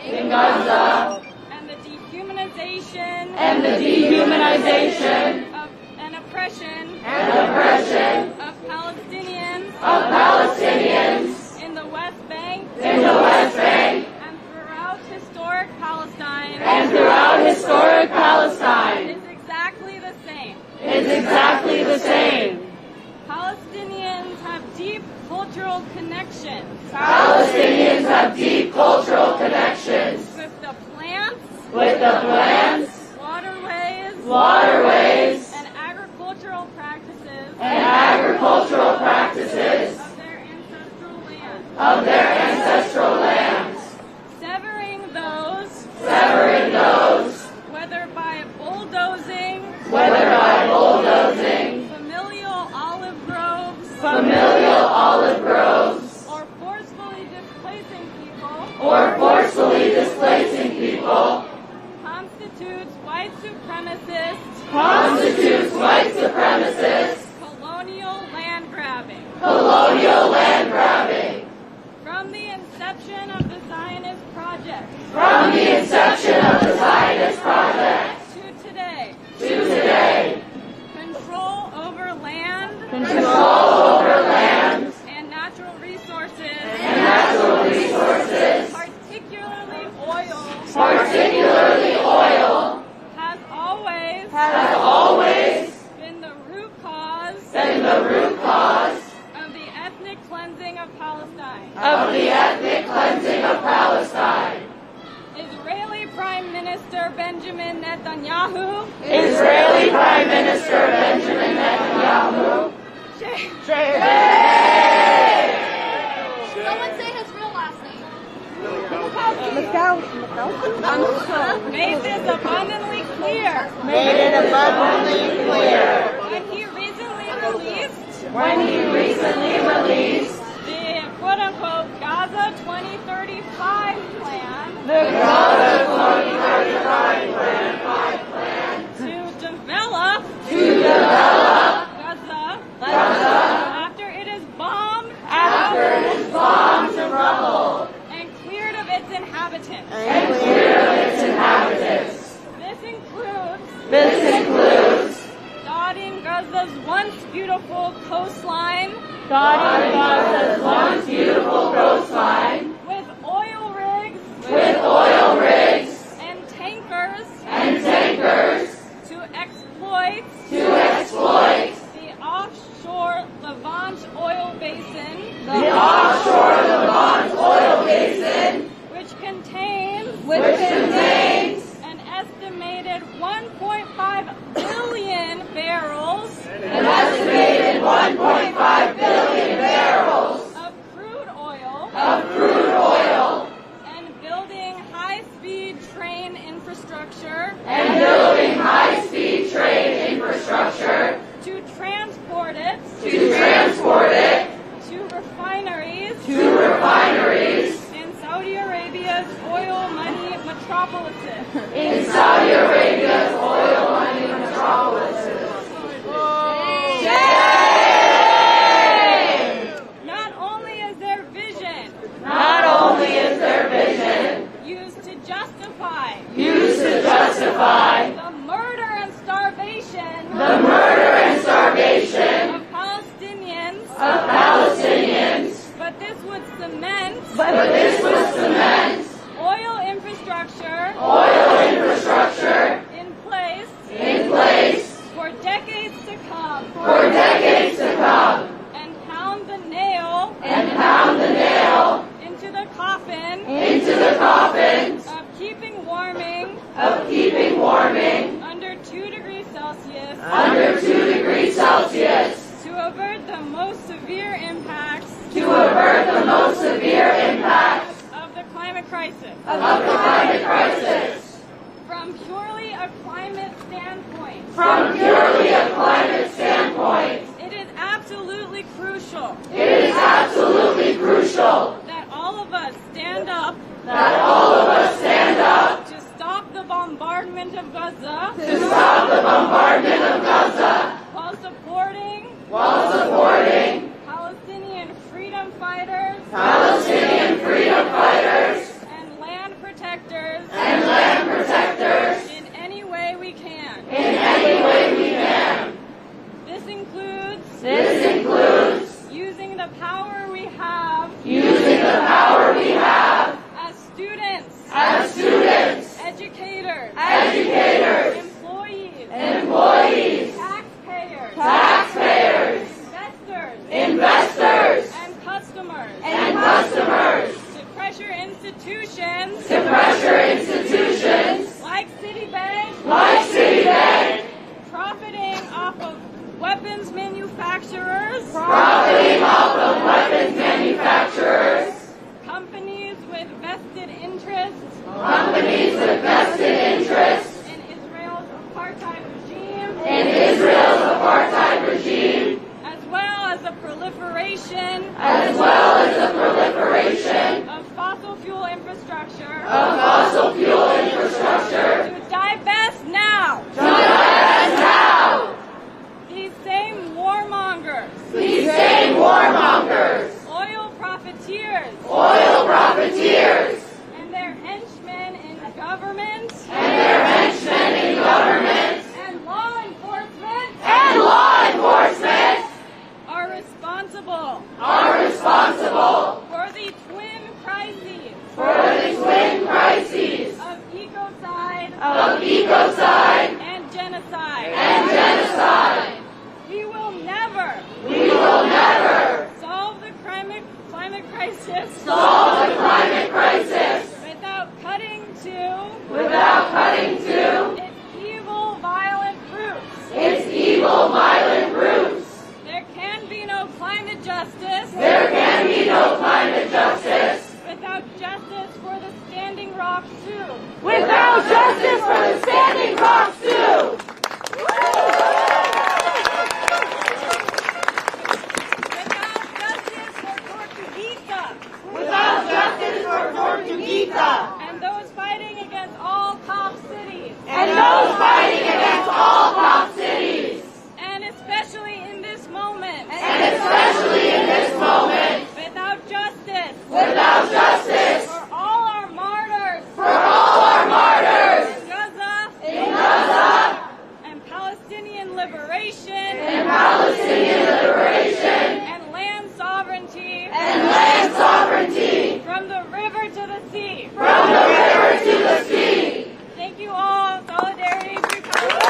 In Gaza and the dehumanization and the dehumanization of and oppression and oppression of Palestinians of Palestinians in the West Bank in the West Bank and throughout historic Palestine and throughout historic Palestine is exactly the same. is exactly the same. Palestinians have deep cultural connections Palestinians have deep cultural connections with the plants, with the plants, waterways, and agricultural practices of their ancestral lands. Severing those, whether by bulldozing, familial olive groves, or forcefully displacing people, constitutes white supremacist, colonial land grabbing. From the inception of the Zionist project, to today, control over land and natural resources, particularly oil, has always been the root cause of the ethnic cleansing of Palestine. Israeli Prime Minister Benjamin Netanyahu Someone say his real last name. made this abundantly clear when he recently released the quote-unquote Gaza 2035 plan to develop Gaza after it is bombed to rubble and cleared of its inhabitants. This includes dotting Gaza's once beautiful coastline with oil rigs and tankers to exploit the offshore Levant oil basin, which contains an estimated 1.5 billion barrels of crude oil metropolises. In Saudi Arabia's oil money metropolises. Not only is their vision used to justify the murder and starvation of Palestinians, but this would cement oil infrastructure in place for decades to come, and pound the nail into the coffin of keeping warming under 2 degrees Celsius to avert the most severe impacts of the climate crisis. From purely a climate standpoint, it is absolutely crucial that all of us stand up to stop the bombardment of Gaza, while supporting Palestinian freedom fighters and land protectors in any way we can. This includes using the power we have as students, educators, employees, taxpayers, investors, and customers to pressure institutions like Citibank, profiting off of weapons manufacturers, companies with vested interests in Israel's apartheid regime, as well as the proliferation of fossil fuel infrastructure, to divest now. These same warmongers, oil profiteers, and their henchmen in government, and law enforcement are responsible for the twin crises of ecocide and genocide. We will never solve the climate crisis without cutting to its evil, violent roots. There can be no climate justice without justice for the Standing Rock Sioux. Without justice for the Standing Rock Sioux! Without justice for Tortuguita and those fighting against all cop cities. And especially in this moment. Without justice for all our martyrs. In Gaza. And Palestinian liberation. And land sovereignty. From the river to the sea. Thank you all. Solidarity. Free Palestine.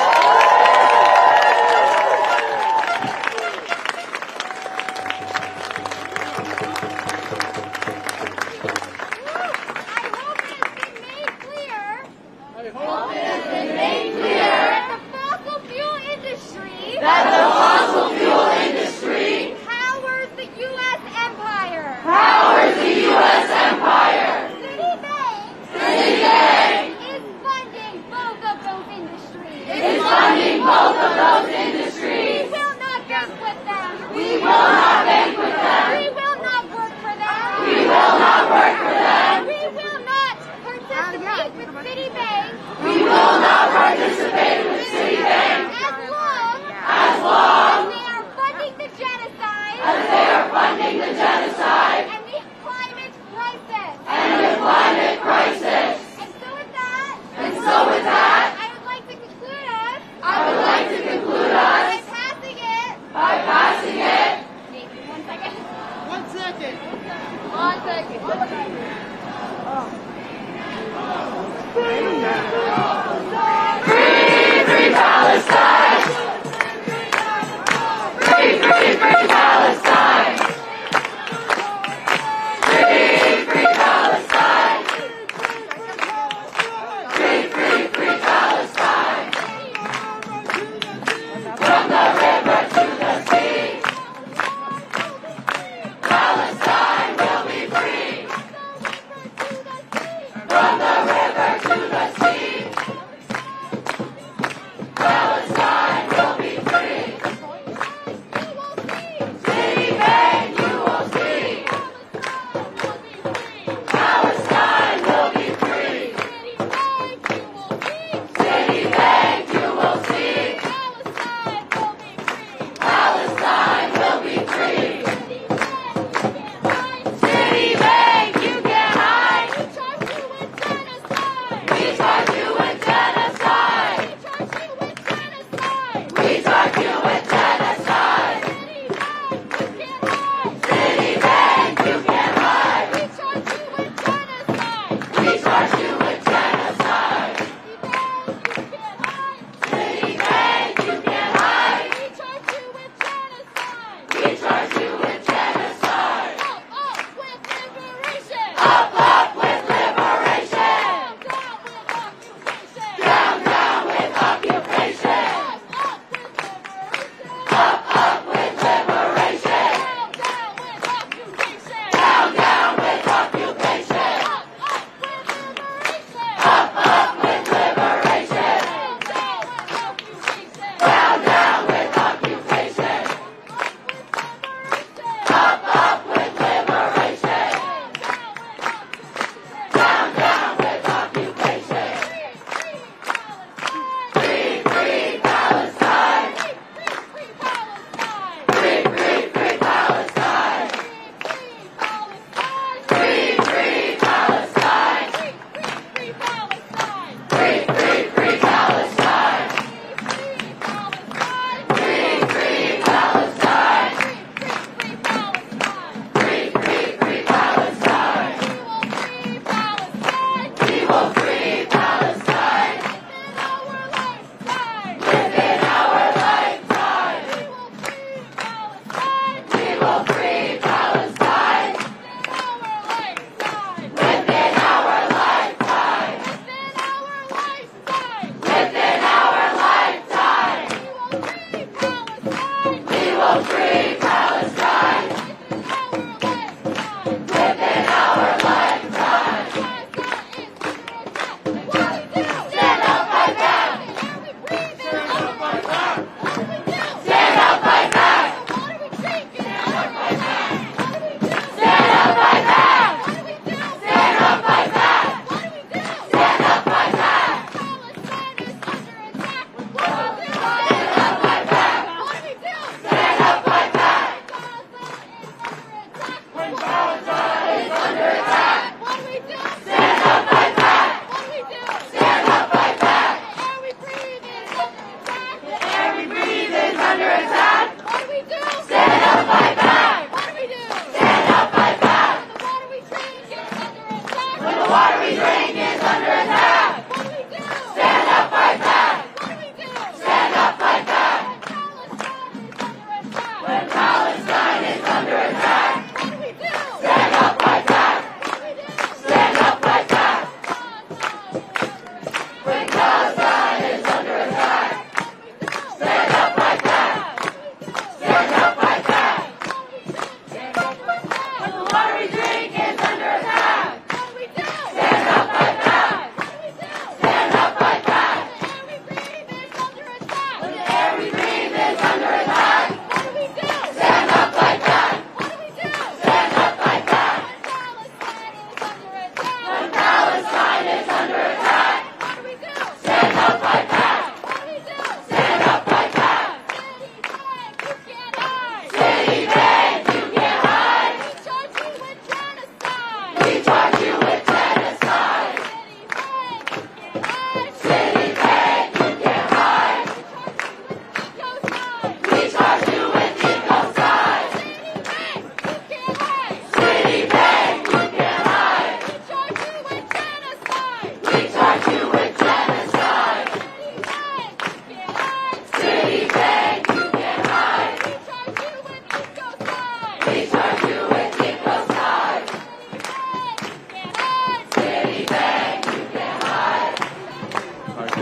Free Palestine! Free Palestine! Free Palestine! Free Palestine! From the river to the sea, Palestine will be free. From the river to the sea,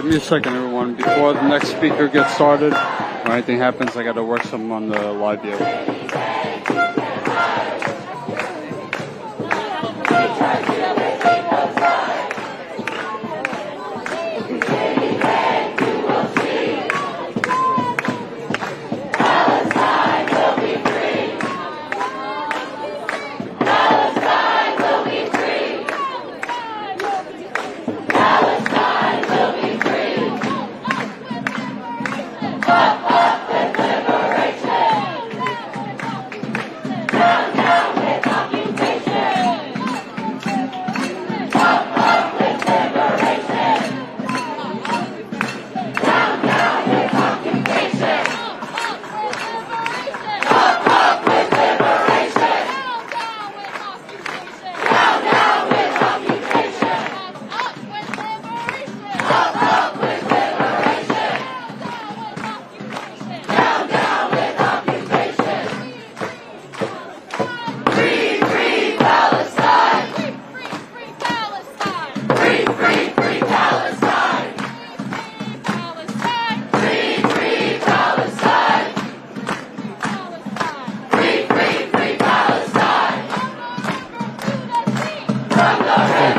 Give me a second, everyone. Before the next speaker gets started or anything happens, I got to work some on the live view.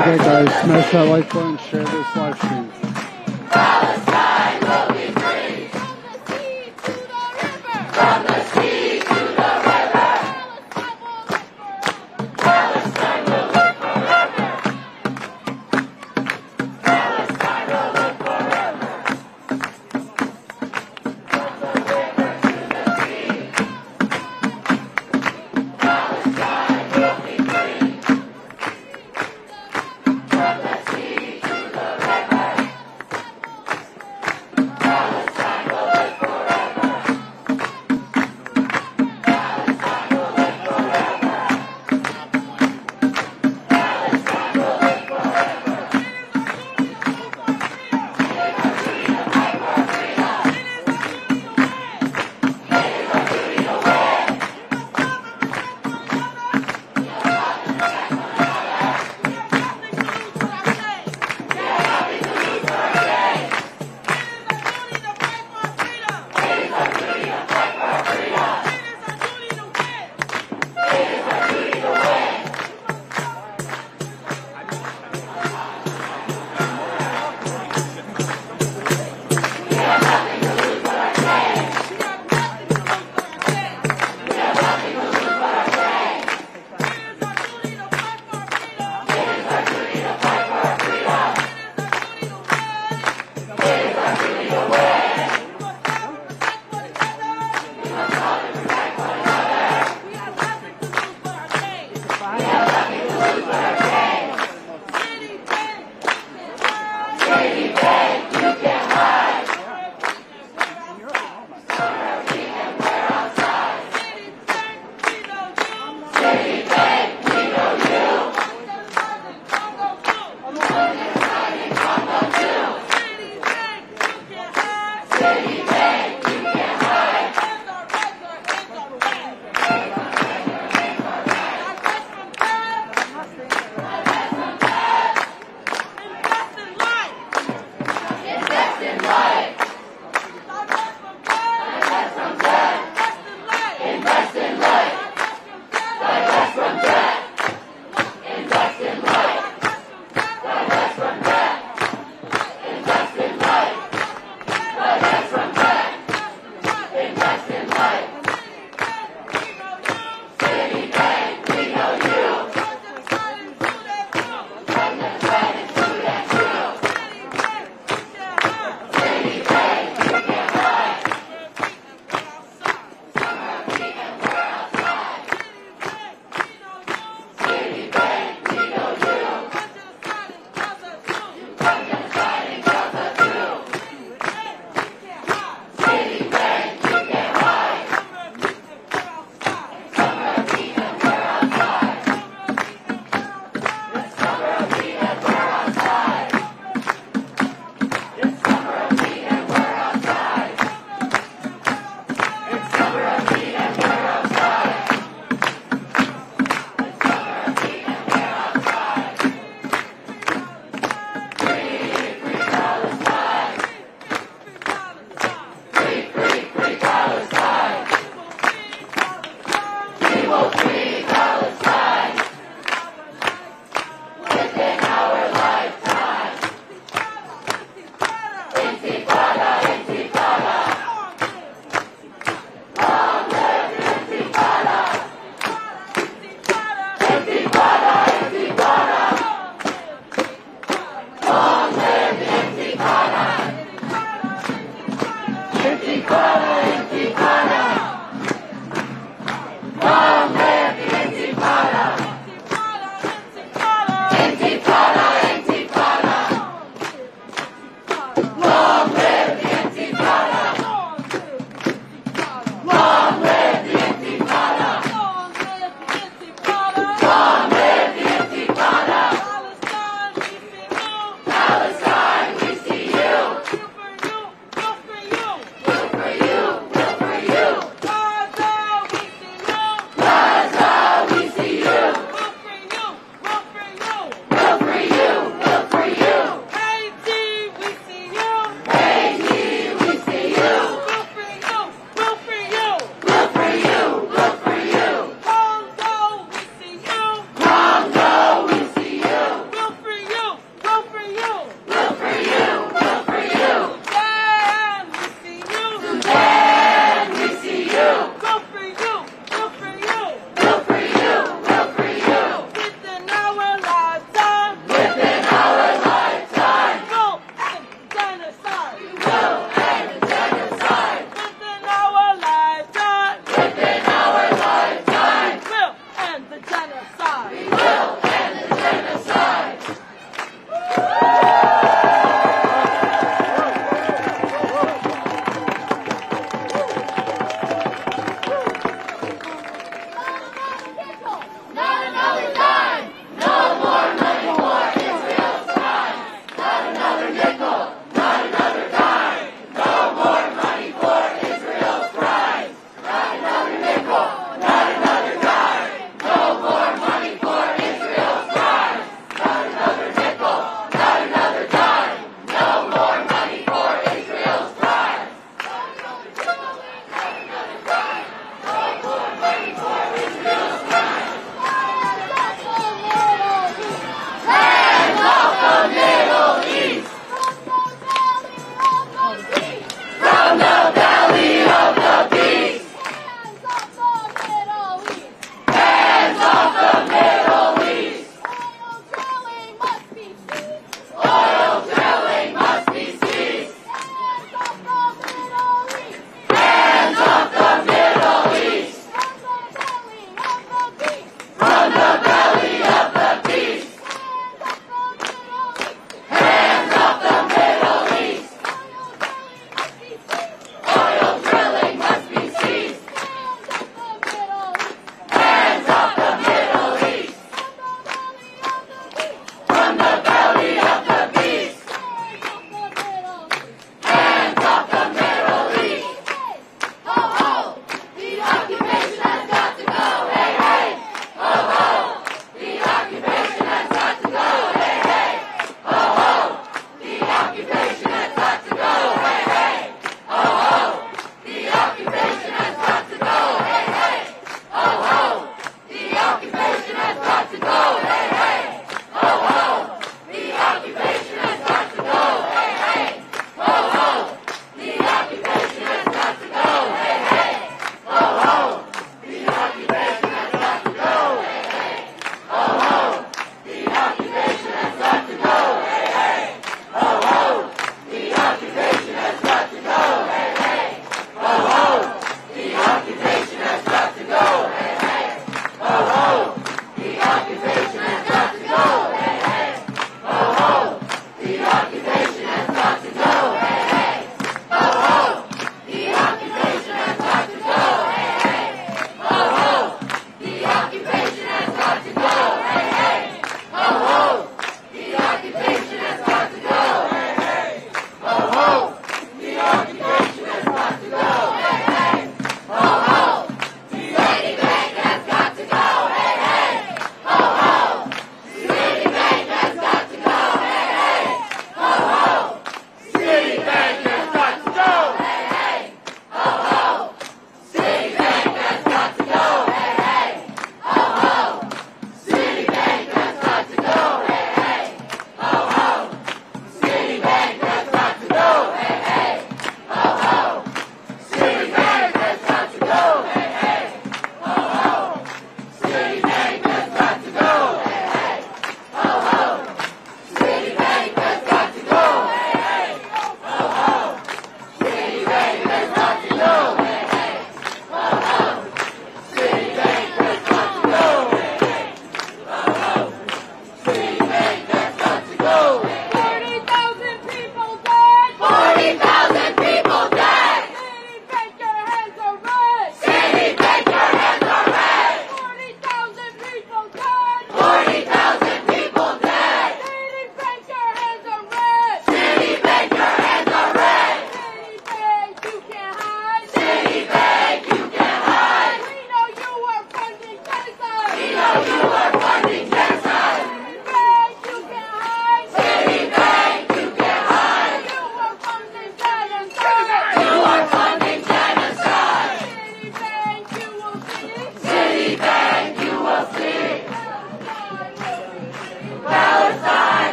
Okay, guys, smash that like button, share this live stream. Palestine will be free. From the sea to the river. Palestine will live forever. Palestine will live forever. From the river to the sea. Palestine will be free. From the sea to the river.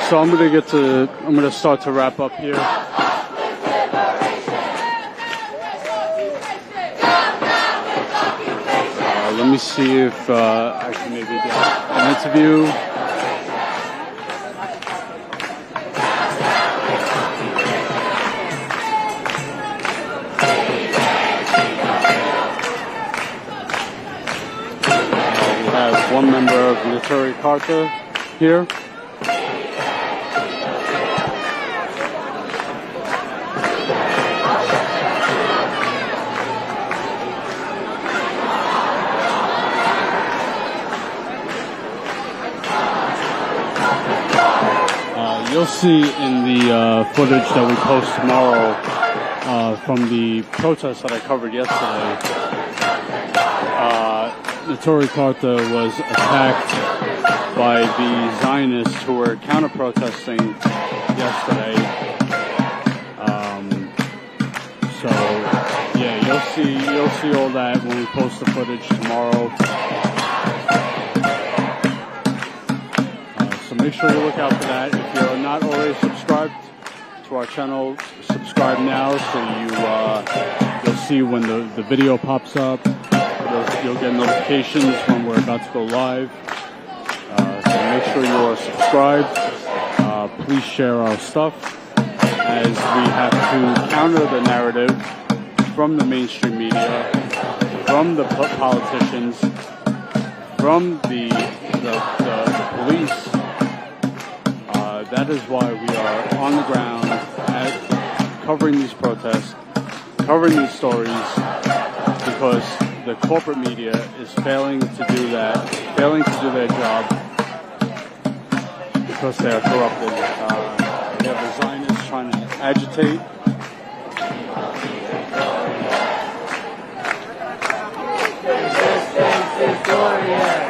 so I'm gonna start to wrap up here. Let me see if I can maybe get an interview. We have one member of Military Carta here. You'll see in the footage that we post tomorrow from the protest that I covered yesterday, Military Carta was attacked by the Zionists who were counter-protesting yesterday. So yeah, you'll see all that when we post the footage tomorrow. So make sure you look out for that. If you're not already subscribed to our channel, subscribe now so you'll see when the video pops up. You'll get notifications when we're about to go live. So make sure you are subscribed. Please share our stuff, as we have to counter the narrative from the mainstream media, from the politicians, from the police. That is why we are on the ground covering these protests, covering these stories, because the corporate media is failing to do that, failing to do their job, because they are corrupted. We have the Zionists trying to agitate. Resistance is glorious.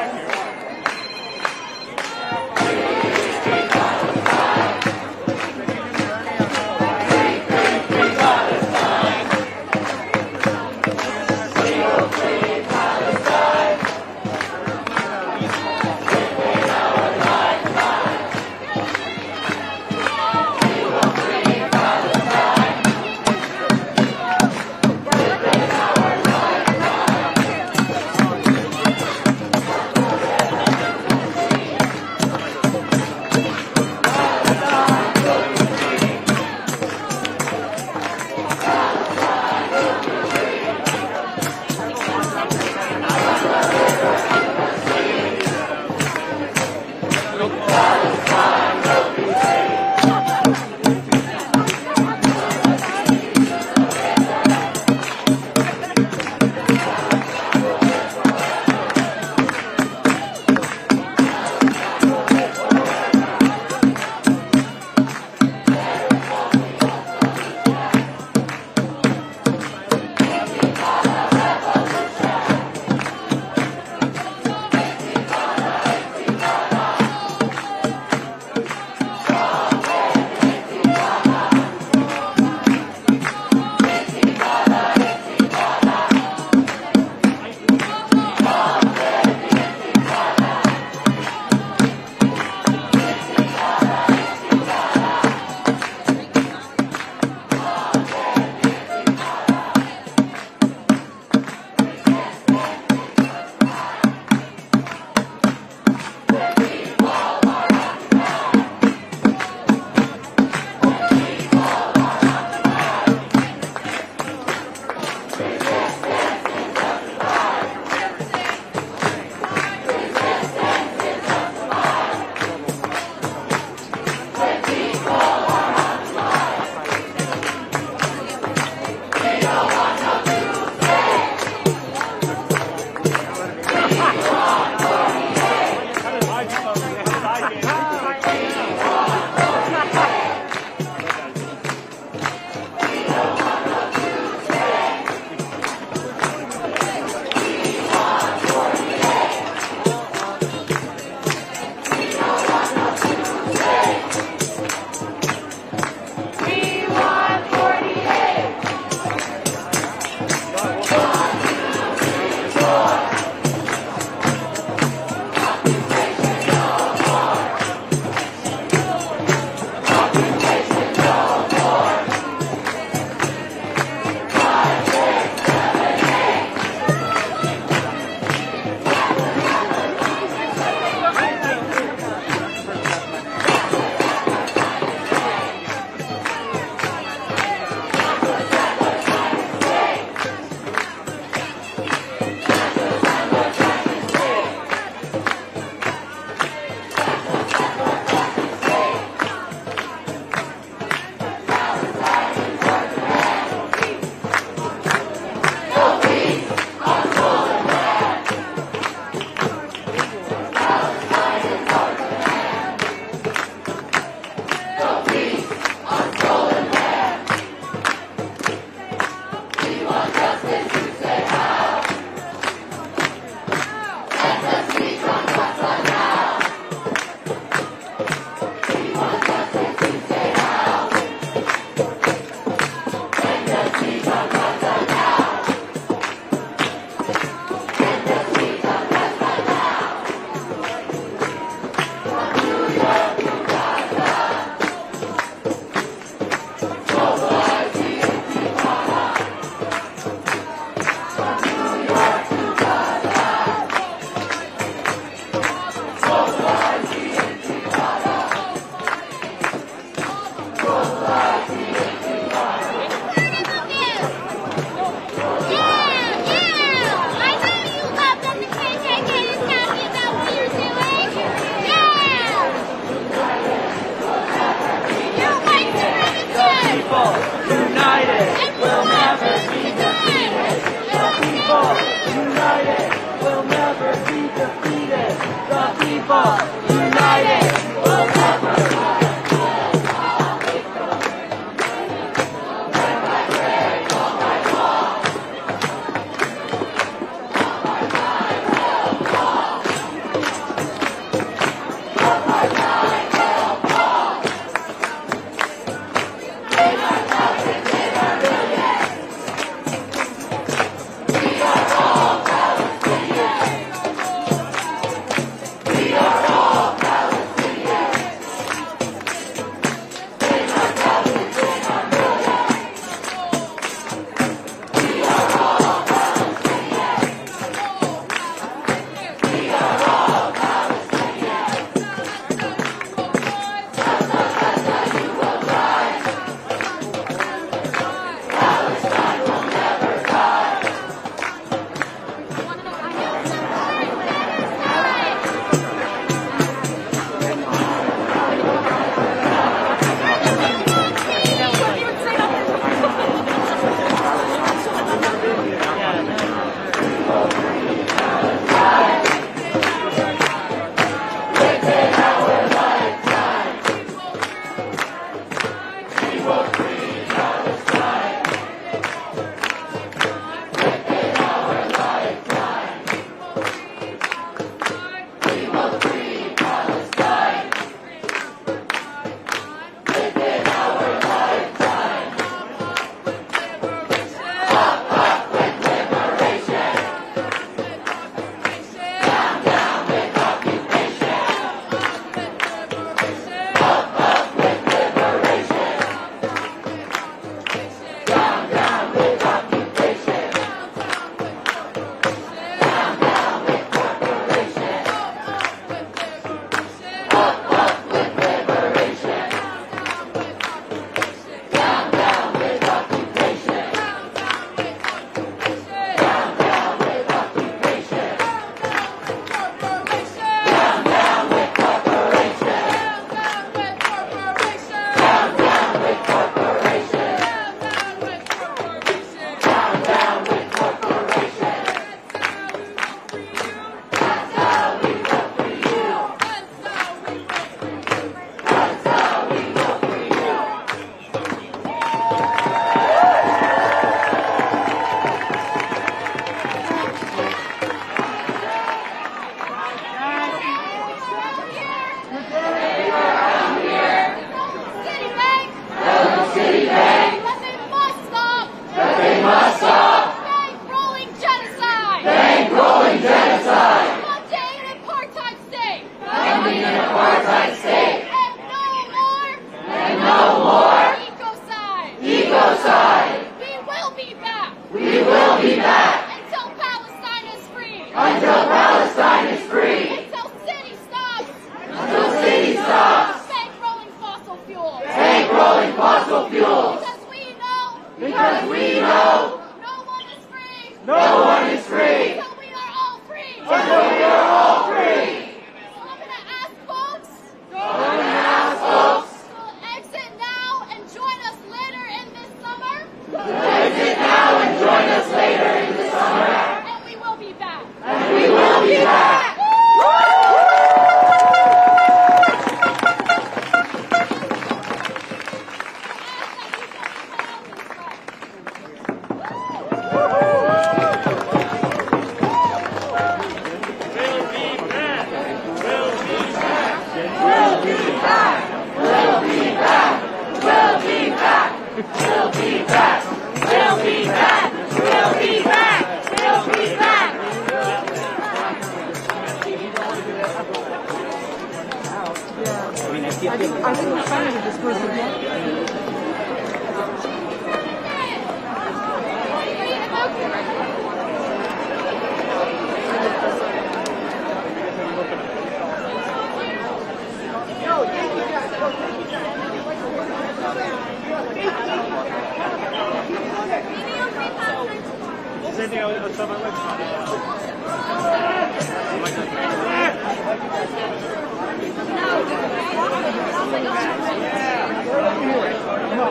people united will never be defeated. The people united will never be defeated. The people united will never be defeated.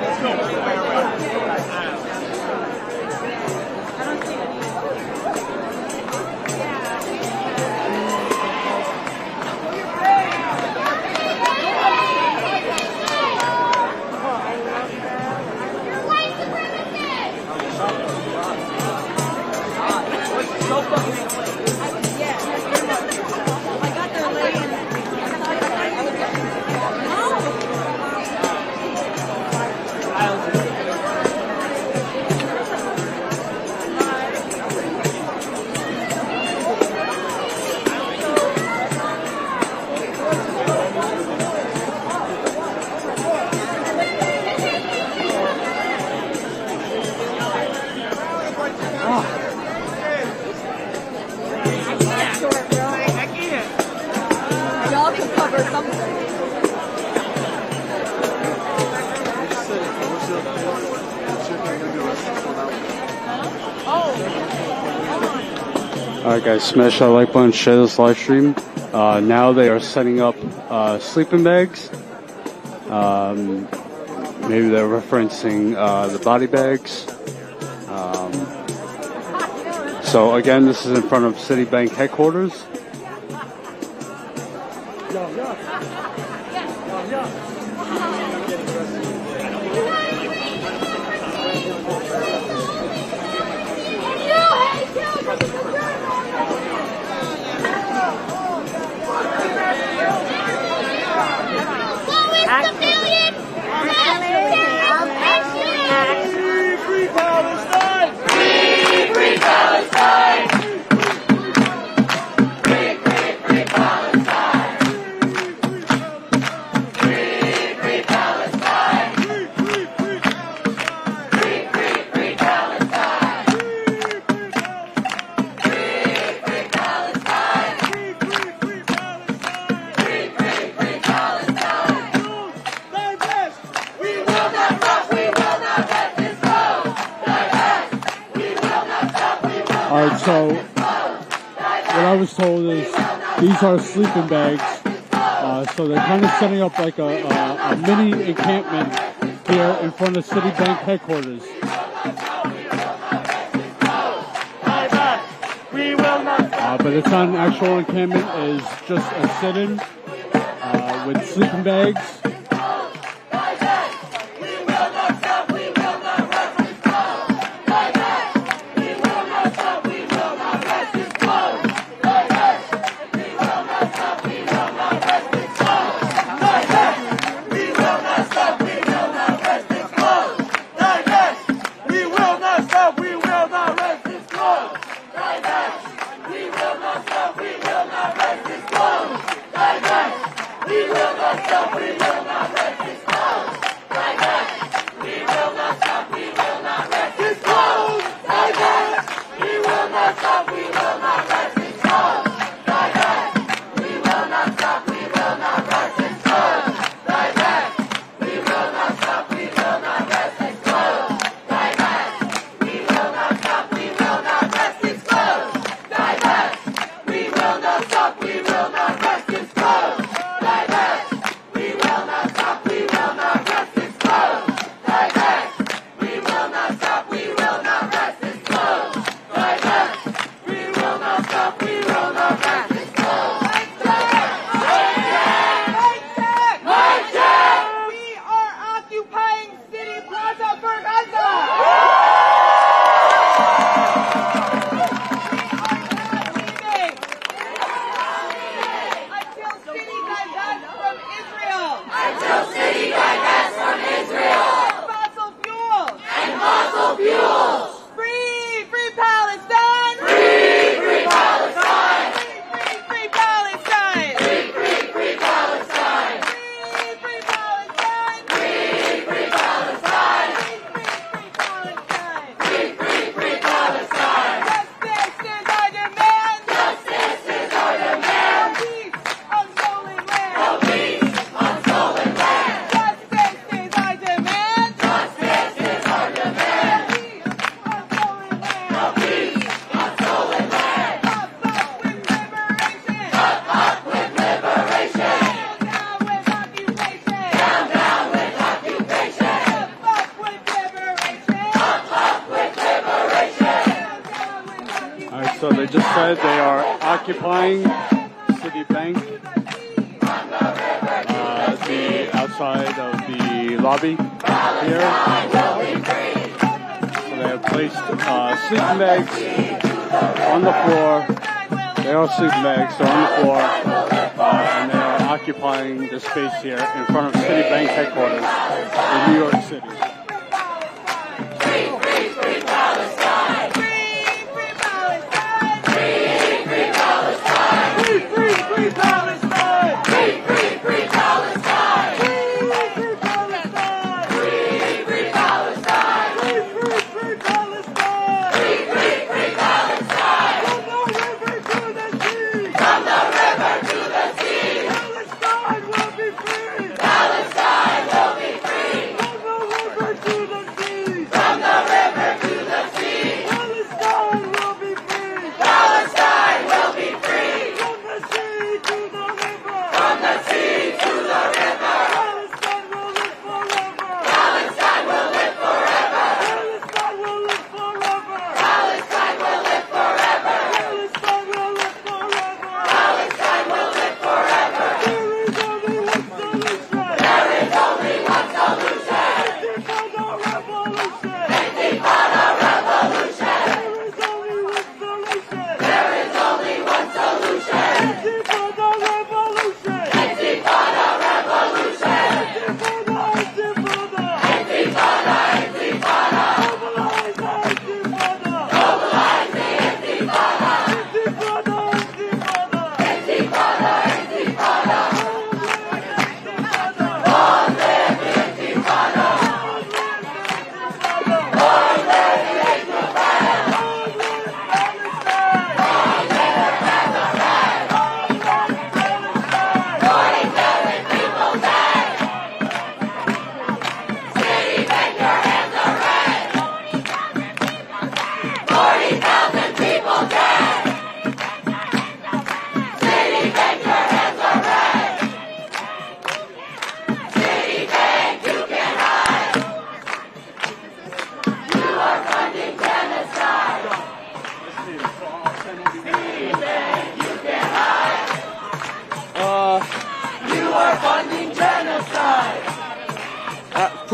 Let's go. Alright guys, smash that like button, share this live stream. Now they are setting up sleeping bags. Maybe they're referencing the body bags. So again, this is in front of Citibank headquarters. Free Palestine! Free Palestine! Free Palestine! Free Palestine! Free Palestine! Alright, so what I was told is these are sleeping bags. So they're kind of setting up like a mini encampment here in front of Citibank headquarters. But it's not an actual encampment, it's just a sit-in with sleeping bags. So they just said they are occupying Citibank, the outside of the lobby here. So they have placed sleeping bags on the floor. They are sleeping bags, they're on the floor, and they are occupying the space here in front of Citibank headquarters in New York City.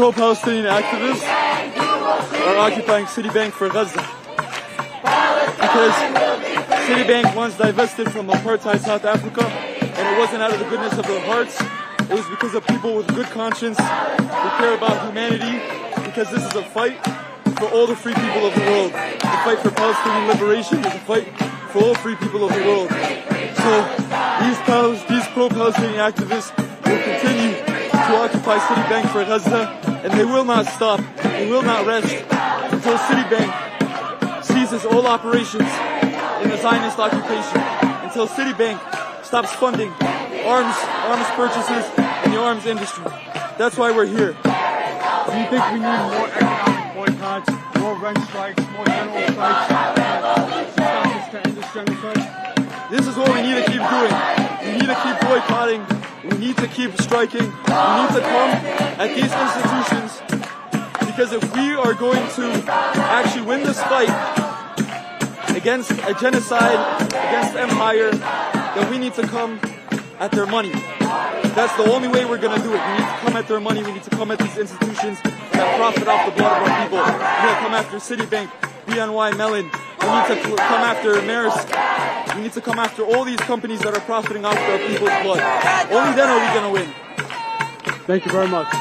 pro-Palestinian activists are occupying Citibank for Gaza. Because Citibank once divested from apartheid South Africa, and it wasn't out of the goodness of their hearts. It was because of people with good conscience who care about humanity, because this is a fight for all the free people of the world. The fight for Palestinian liberation is a fight for all free people of the world. So these pro-Palestinian activists will continue to occupy Citibank for Gaza, and they will not stop, they will not rest until Citibank ceases all operations in the Zionist occupation, until Citibank stops funding arms purchases in the arms industry. That's why we're here. Do you think we need more economic boycotts, more rent strikes, more general strikes to end this genocide? This is what we need to keep doing. We need to keep boycotting. We need to keep striking. We need to come at these institutions, because if we are going to actually win this fight against a genocide, against empire, then we need to come at their money. That's the only way we're going to do it. We need to come at their money. We need to come at these institutions that profit off the blood of our people. We need to come after Citibank, BNY Mellon. We need to come after Maersk. We need to come after all these companies that are profiting off our people's blood. Only then are we going to win. Thank you very much.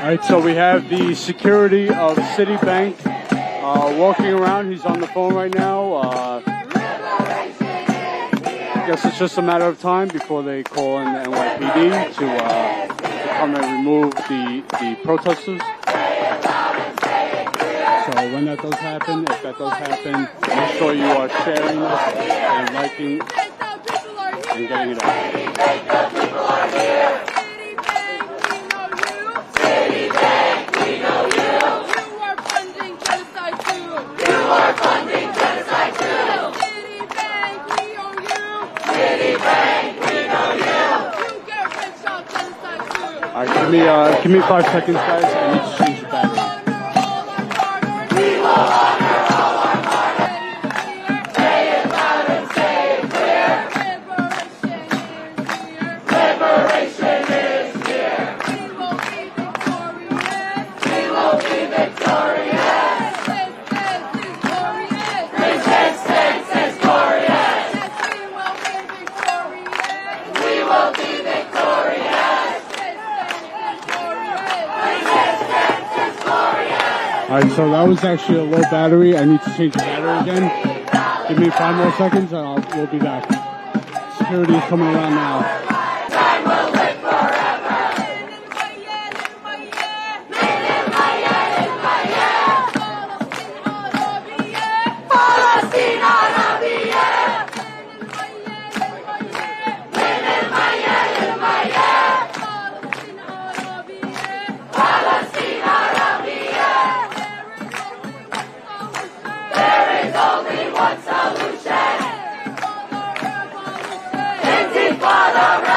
Alright, so we have the security of Citibank walking around. He's on the phone right now. I guess it's just a matter of time before they call in the NYPD to come and remove the protesters. So when that does happen, if that does happen, make sure you are sharing this and liking and getting it out. Alright, give me 5 seconds, guys. I need to change the battery. Liberation is here. We will be victorious. Resistance is glorious. We will be victorious. Alright, so that was actually a low battery. I need to change the battery again. Give me 5 more seconds and we'll be back. Security is coming around now. Time will live forever. Palestine Arabia. Palestine Arabia. There is only one solution. Intifada.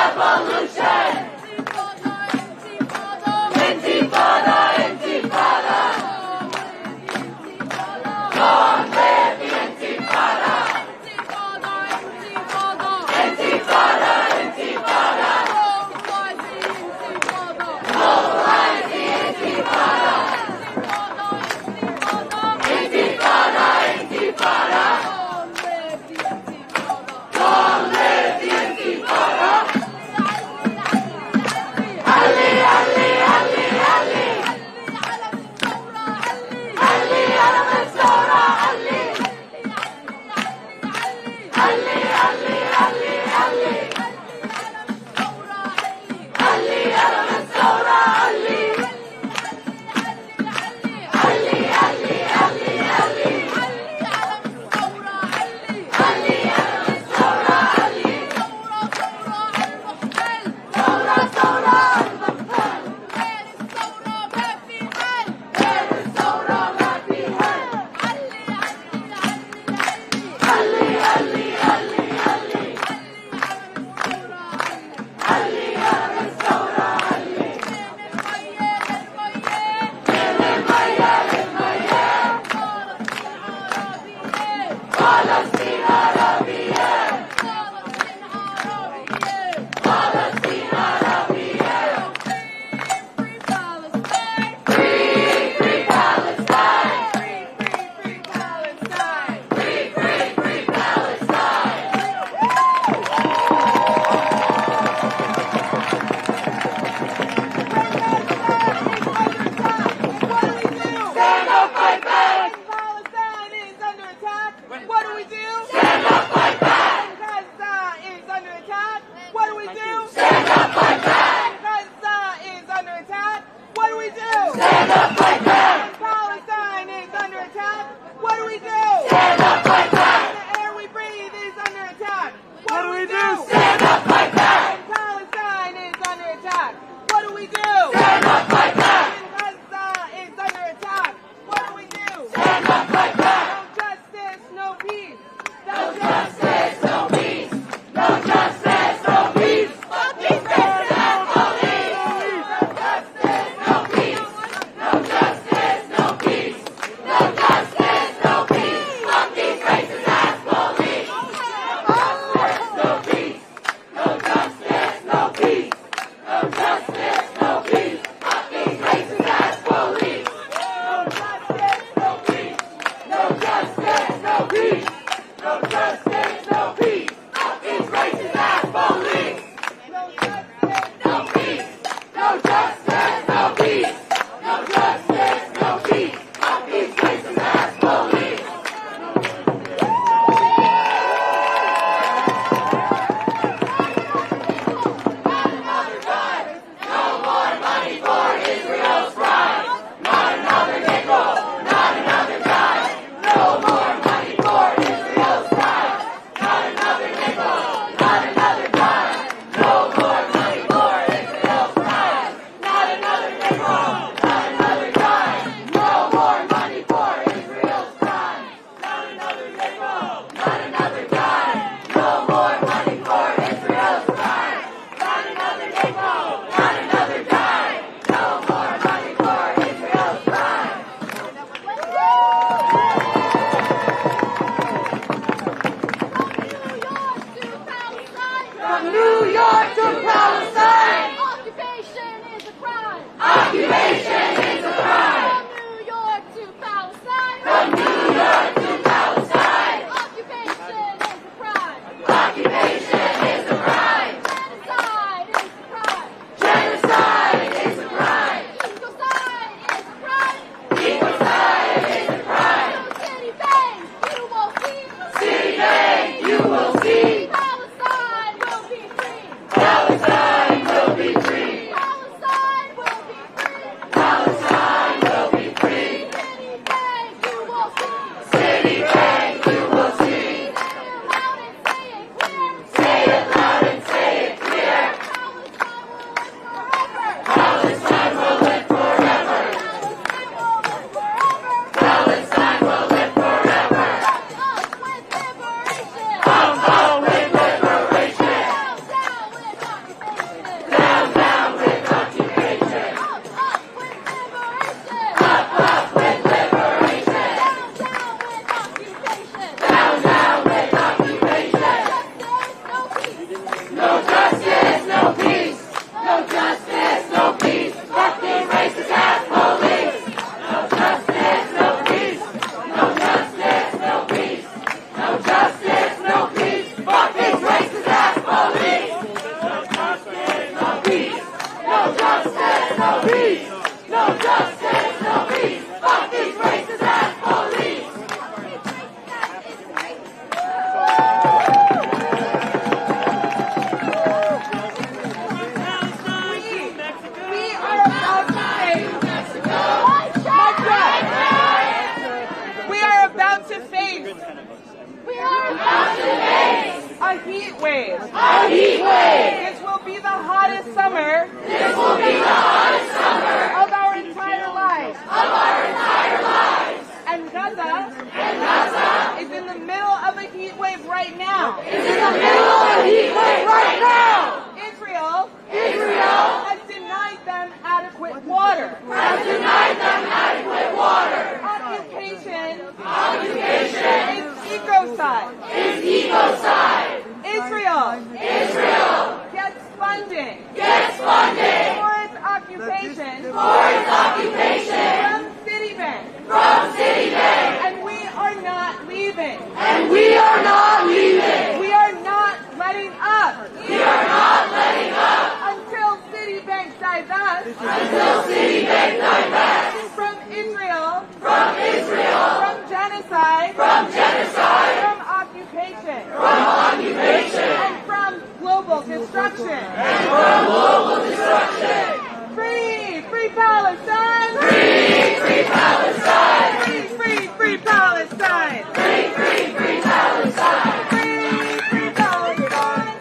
wave. A heat wave. This will be the hottest summer. This will be the hottest summer of our entire lives. of our entire lives. And Gaza Gaza is in the middle of a heat wave right now. is in the middle of a heat wave right now. Israel Israel has denied them adequate water. has denied them adequate water. Occupation is ecocide. Is ecocide. Israel gets funding Gets funding for its occupation for its occupation from Citibank. from Citibank. And we are not leaving. And we are not leaving. We are not letting up We are not letting up until Citibank divests until Citibank divests from Israel, from Israel, from genocide, from occupation, and from global destruction. Free Palestine! Free Palestine. Free Palestine! Free Palestine. Free Palestine! Free Palestine.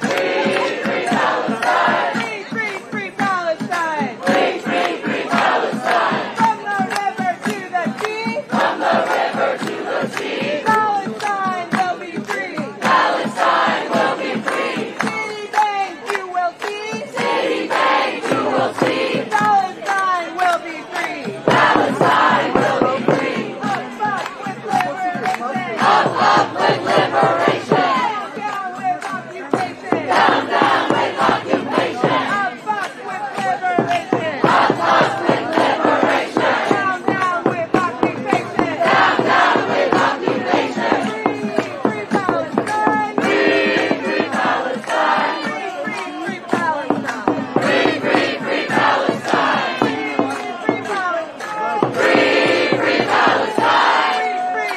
Free Palestine! Free Palestine. From the river to the sea, From the river to the sea, Palestine will be free. Palestine will be free. Citibank, you will see. Citibank, you will see. Palestine will be free. Palestine will be free. Up with liberation. Up with liberation. Down with occupation. Down with occupation. Up with liberation. Up with liberation. Down with occupation. Free Palestine. Free Palestine. Free Palestine. Free Palestine. Free Palestine. Free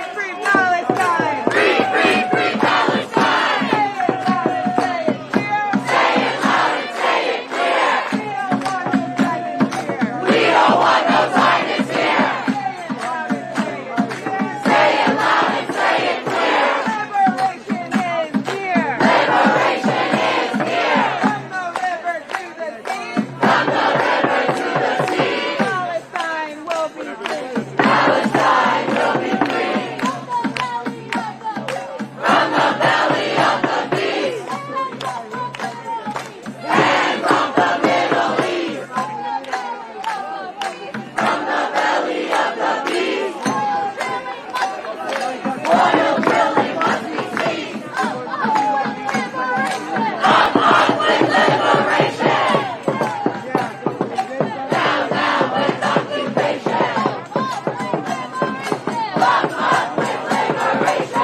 Palestine. Free Palestine. Free Palestine. Say it loud and say it clear. We don't want no Zionists here. Say it loud and say it clear. Liberation is here. Liberation is here. From the river to the sea, From the river to the sea, Palestine will be free. Palestine will be free. From the belly of the beast and from the Middle East. From the belly of the beast, royal killing must be ceased. Up with liberation. Down with occupation. Up with liberation.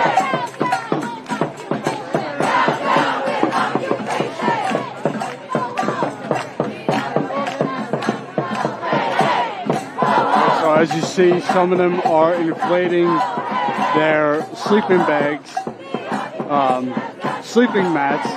Down with occupation. So as you see, some of them are inflating their sleeping bags, sleeping mats.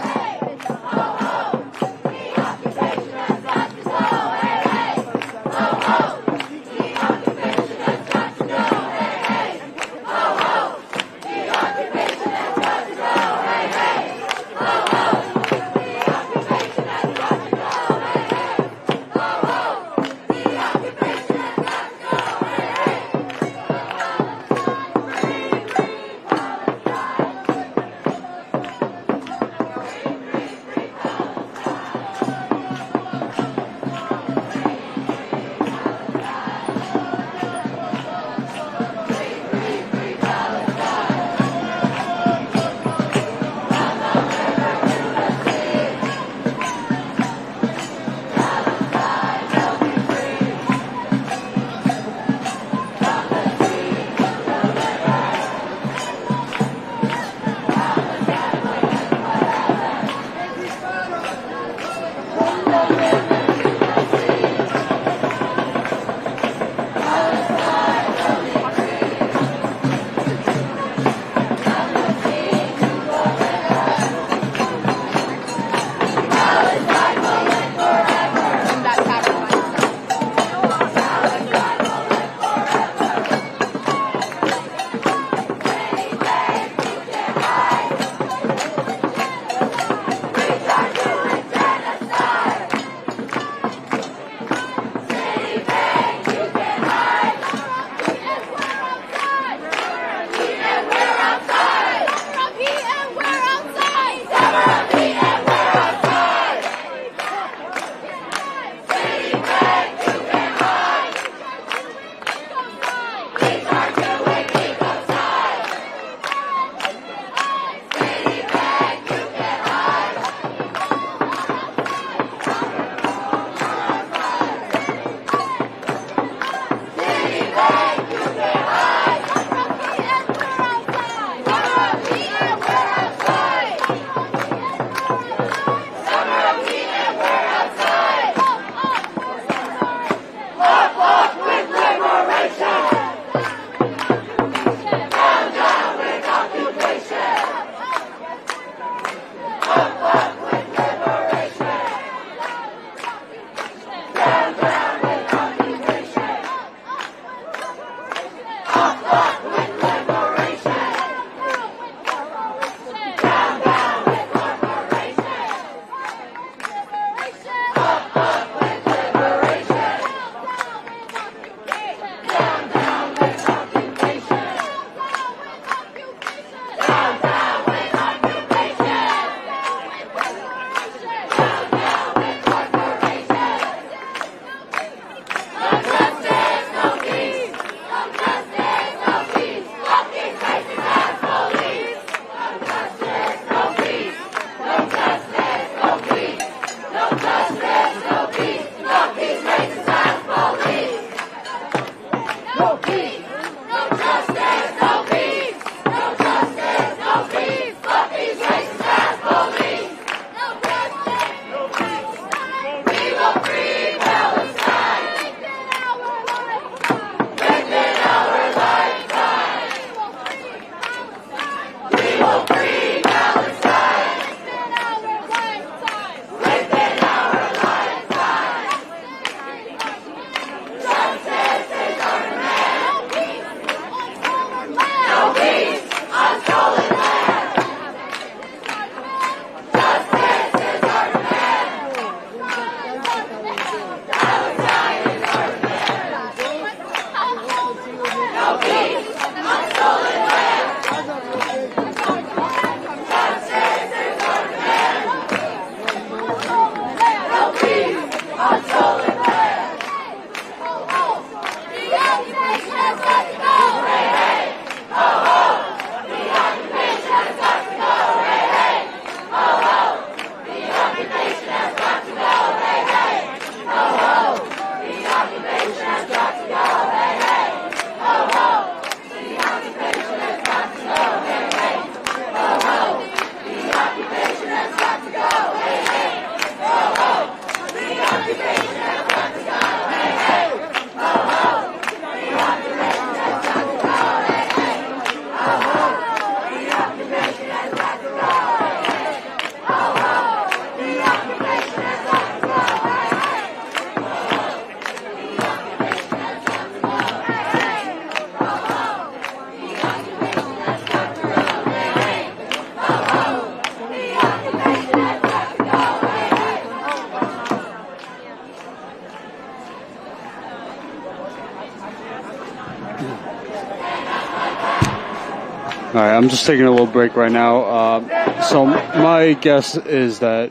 All right, I'm just taking a little break right now. So my guess is that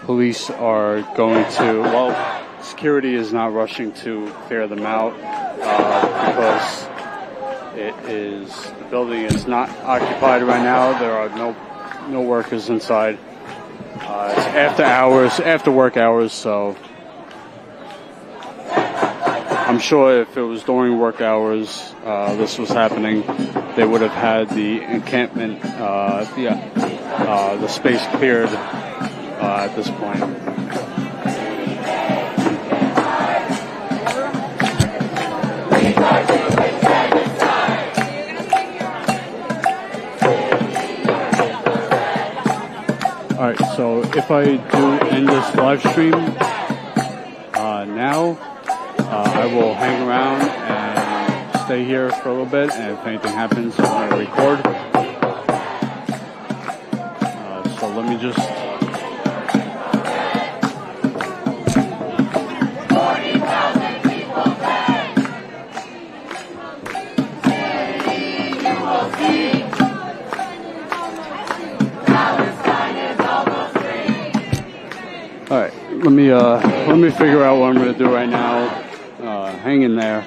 police are going to, well, security is not rushing to clear them out because the building is not occupied right now. There are no workers inside. It's after hours, after work hours, so I'm sure if it was during work hours this was happening, they would have had the encampment, the space cleared at this point. All right, so if I do end this live stream now, I will hang around and stay here for a little bit, and if anything happens, I'm going to record. So let me just... All right, let me figure out what I'm going to do right now. Hang in there.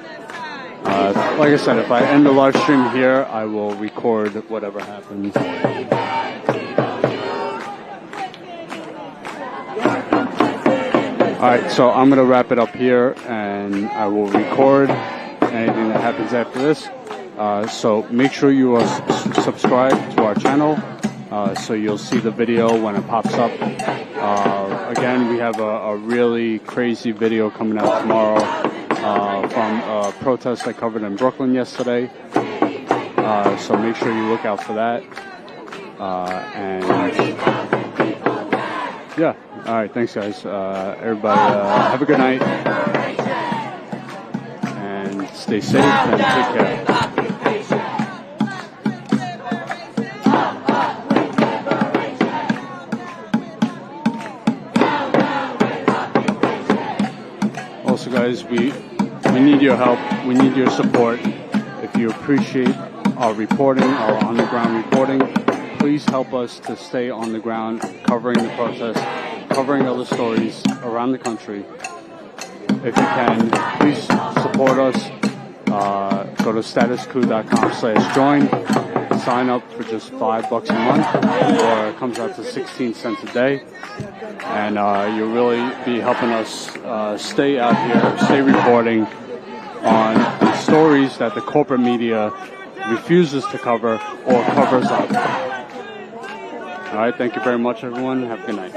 Like I said, if I end the live stream here, I will record whatever happens. Alright, so I'm going to wrap it up here, and I will record anything that happens after this. So make sure you are subscribed to our channel, so you'll see the video when it pops up. Again, we have a really crazy video coming out tomorrow. From a protest I covered in Brooklyn yesterday. So make sure you look out for that. And yeah, all right, thanks guys. Everybody have a good night and stay safe and take care. guys. We need your help. We need your support. If you appreciate our reporting, our on-the-ground reporting, please help us to stay on the ground, covering the protests, covering other stories around the country. If you can, please support us. Go to statuscoup.com/join. Sign up for just $5 a month, or it comes out to 16 cents a day. And you'll really be helping us stay out here, stay reporting on the stories that the corporate media refuses to cover or covers up. All right, thank you very much, everyone. Have a good night.